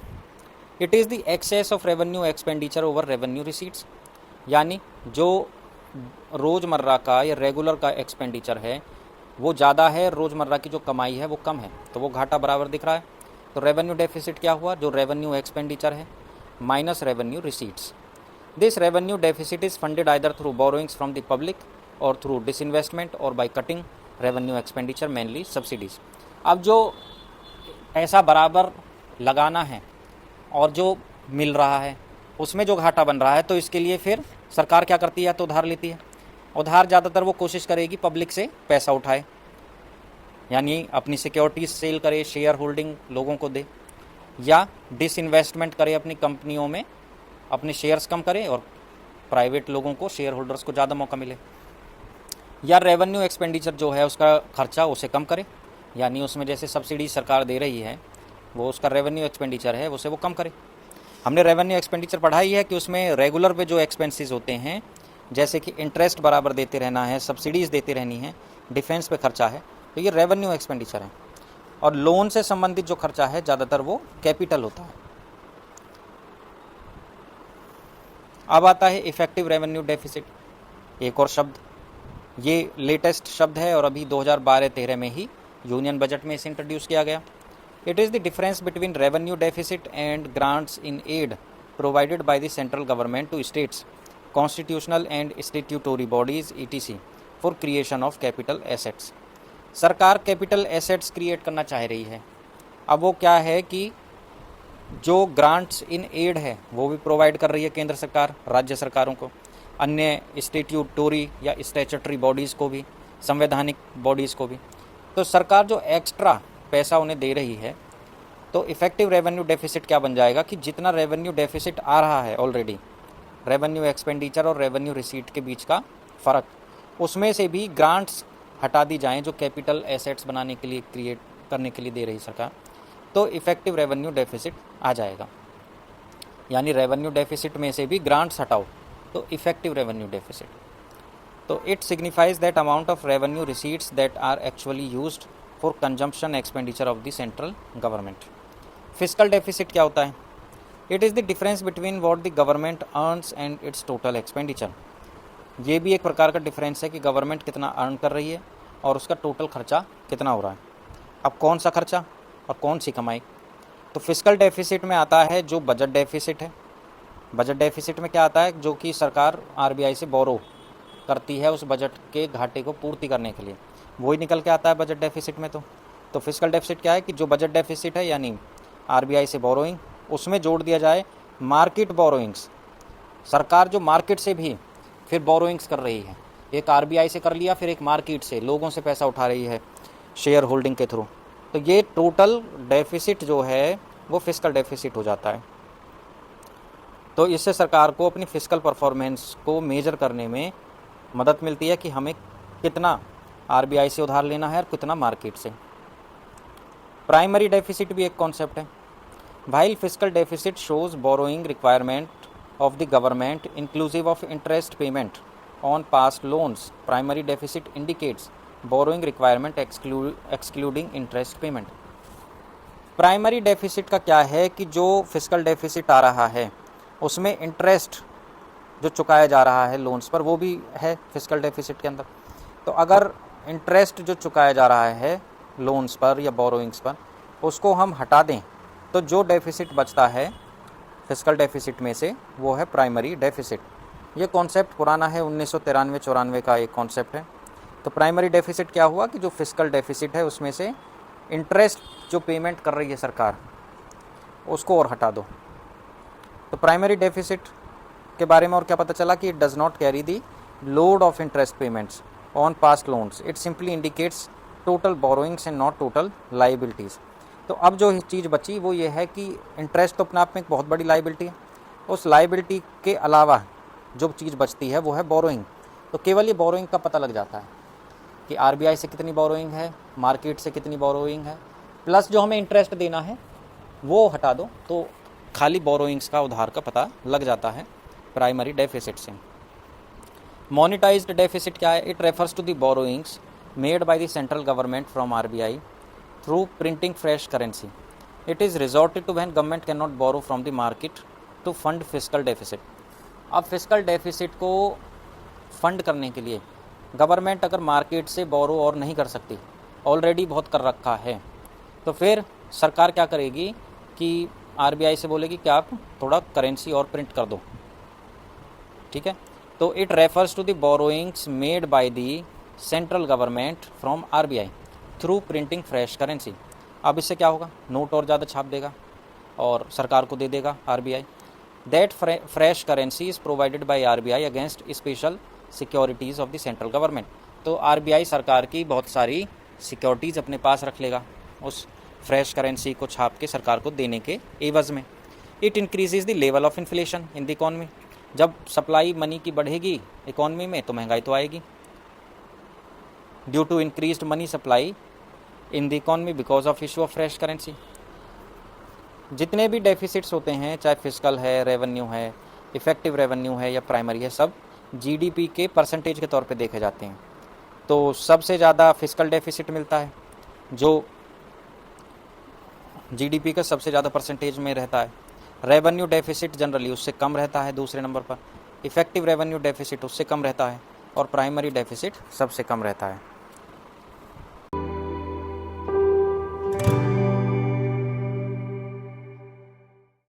It is the excess of revenue expenditure over revenue receipts, यानी जो रोज़मर्रा का या रेगुलर का एक्सपेंडिचर है वो ज़्यादा है, रोज़मर्रा की जो कमाई है वो कम है, तो वो घाटा बराबर दिख रहा है। तो रेवेन्यू डेफिसिट क्या हुआ? जो रेवेन्यू एक्सपेंडिचर है minus revenue receipts. This revenue deficit is funded either through borrowings from the public और थ्रू डिसइन्वेस्टमेंट और by cutting revenue expenditure mainly subsidies. अब जो पैसा बराबर लगाना है और जो मिल रहा है उसमें जो घाटा बन रहा है, तो इसके लिए फिर सरकार क्या करती है, तो उधार लेती है। उधार ज़्यादातर वो कोशिश करेगी पब्लिक से पैसा उठाए, यानी अपनी सिक्योरिटीज सेल करे, शेयर होल्डिंग लोगों को दे, या डिसइन्वेस्टमेंट करे अपनी कंपनियों में, अपने शेयर्स कम करे और प्राइवेट लोगों को, शेयर होल्डर्स को ज़्यादा मौका मिले। या रेवेन्यू एक्सपेंडिचर जो है उसका खर्चा उसे कम करे, यानी उसमें जैसे सब्सिडी सरकार दे रही है, वो उसका रेवेन्यू एक्सपेंडिचर है उसे वो कम करे। हमने रेवेन्यू एक्सपेंडिचर पढ़ा ही है कि उसमें रेगुलर पे जो एक्सपेंसेस होते हैं, जैसे कि इंटरेस्ट बराबर देते रहना है, सब्सिडीज़ देती रहनी है, डिफेंस पे खर्चा है, तो ये रेवेन्यू एक्सपेंडिचर है। और लोन से संबंधित जो खर्चा है ज़्यादातर वो कैपिटल होता है। अब आता है इफेक्टिव रेवेन्यू डेफिसिट, एक और शब्द, ये लेटेस्ट शब्द है और अभी 2012-13 में ही यूनियन बजट में इसे इंट्रोड्यूस किया गया। It is the difference between revenue deficit and grants in aid provided by the central government to states, constitutional and statutory bodies ETC for creation of capital assets. सरकार capital assets create करना चाह रही है। अब वो क्या है कि जो ग्रांट्स इन एड है वो भी प्रोवाइड कर रही है केंद्र सरकार राज्य सरकारों को, अन्य स्टैट्यूटरी या स्टैट्यूटरी बॉडीज़ को भी, संवैधानिक बॉडीज़ को भी। तो सरकार जो एक्स्ट्रा पैसा उन्हें दे रही है, तो इफेक्टिव रेवेन्यू डेफिसिट क्या बन जाएगा कि जितना रेवेन्यू डेफिसिट आ रहा है ऑलरेडी, रेवेन्यू एक्सपेंडिचर और रेवेन्यू रिसीट के बीच का फ़र्क, उसमें से भी ग्रांट्स हटा दी जाएं जो कैपिटल एसेट्स बनाने के लिए, क्रिएट करने के लिए दे रही सरकार, तो इफेक्टिव रेवेन्यू डेफिसिट आ जाएगा। यानी रेवेन्यू डेफिसिट में से भी ग्रांट्स हटाओ तो इफेक्टिव रेवेन्यू डेफिसिट। तो it signifies that amount of revenue receipts that are actually used for consumption expenditure of the central government. Fiscal deficit क्या होता है? It is the difference between what the government earns and its total expenditure. ये भी एक प्रकार का difference है कि गवर्नमेंट कितना अर्न कर रही है और उसका टोटल खर्चा कितना हो रहा है। अब कौन सा खर्चा और कौन सी कमाई? तो फिस्कल डेफिसिट में आता है जो बजट डेफिसिट है। बजट डेफिसिट में क्या आता है? जो कि सरकार RBI से बोरो करती है उस बजट के घाटे को पूर्ति करने के लिए, वही निकल के आता है बजट डेफिसिट में। तो फिस्कल डेफिसिट क्या है कि जो बजट डेफिसिट है यानी RBI से बोरोइंग, उसमें जोड़ दिया जाए मार्केट बोरोइंग्स। सरकार जो मार्केट से भी फिर बोरोइंग्स कर रही है, एक RBI से कर लिया, फिर एक मार्केट से लोगों से पैसा उठा रही है शेयर होल्डिंग के थ्रू, तो ये टोटल डेफिसिट जो है वो फिस्कल डेफिसिट हो जाता है। तो इससे सरकार को अपनी फिस्कल परफॉर्मेंस को मेजर करने में मदद मिलती है कि हमें कितना RBI से उधार लेना है और कितना मार्केट से। प्राइमरी डेफिसिट भी एक कॉन्सेप्ट है। While fiscal deficit shows borrowing requirement of the government inclusive of interest payment on past loans, primary deficit indicates borrowing requirement excluding interest payment। Primary deficit का क्या है कि जो फिस्कल डेफिसिट आ रहा है उसमें इंटरेस्ट जो चुकाया जा रहा है लोन्स पर वो भी है फिस्कल डेफिसिट के अंदर। तो अगर इंटरेस्ट जो चुकाया जा रहा है लोन्स पर या बोरोइंग्स पर उसको हम हटा दें तो जो डेफिसिट बचता है फिस्कल डेफिसिट में से वो है प्राइमरी डेफिसिट। ये कॉन्सेप्ट पुराना है, 1993-94 का एक कॉन्सेप्ट है। तो प्राइमरी डेफिसिट क्या हुआ कि जो फिस्कल डेफिसिट है उसमें से इंटरेस्ट जो पेमेंट कर रही है सरकार उसको और हटा दो। तो प्राइमरी डेफिसिट के बारे में और क्या पता चला कि it does not carry the load of interest payments on past loans, it simply indicates total borrowings and not total liabilities. तो अब जो चीज़ बची वो ये है कि इंटरेस्ट तो अपने आप में एक बहुत बड़ी लाइबिलिटी है, उस लाइबिलिटी के अलावा जो चीज़ बचती है वो है बोरोइंग। तो केवल ये बोरोइंग का पता लग जाता है कि RBI से कितनी बोरोइंग है, मार्केट से कितनी बोरोइंग है, प्लस जो हमें इंटरेस्ट देना है वो हटा दो, तो खाली बोरोइंग्स का उधार का पता लग जाता है प्राइमरी डेफिसिट से। मोनेटाइज्ड डेफिसिट क्या है? It refers to the borrowings made by the central government from RBI through printing fresh currency. It is resorted to when government cannot borrow from the market to fund fiscal deficit. अब fiscal deficit को fund करने के लिए government अगर market से बोरो और नहीं कर सकती, ऑलरेडी बहुत कर रखा है, तो फिर सरकार क्या करेगी कि RBI से बोलेगी कि आप थोड़ा करेंसी और प्रिंट कर दो, ठीक है। तो it refers to the borrowings made by the central government from RBI through printing fresh currency. अब इससे क्या होगा? नोट और ज़्यादा छाप देगा और सरकार को दे देगा RBI। That fresh currency is provided by RBI against special securities of the central government. तो आरबीआई सरकार की बहुत सारी सिक्योरिटीज़ अपने पास रख लेगा उस फ्रेश करेंसी को छाप के सरकार को देने के एवज में। It increases the level of inflation in the economy. जब सप्लाई मनी की बढ़ेगी इकॉनमी में तो महंगाई तो आएगी। Due to increased money supply in the economy because of issue of fresh currency. जितने भी डेफिसिट्स होते हैं, चाहे फिस्कल है, रेवेन्यू है, इफेक्टिव रेवेन्यू है या प्राइमरी है, सब जीडीपी के परसेंटेज के तौर पे देखे जाते हैं। तो सबसे ज़्यादा फिस्कल डेफिसिट मिलता है जो जीडीपी का सबसे ज़्यादा परसेंटेज में रहता है। रेवेन्यू डेफिसिट जनरली उससे कम रहता है दूसरे नंबर पर। इफेक्टिव रेवेन्यू डेफिसिट उससे कम रहता है और प्राइमरी डेफिसिट सबसे कम रहता है।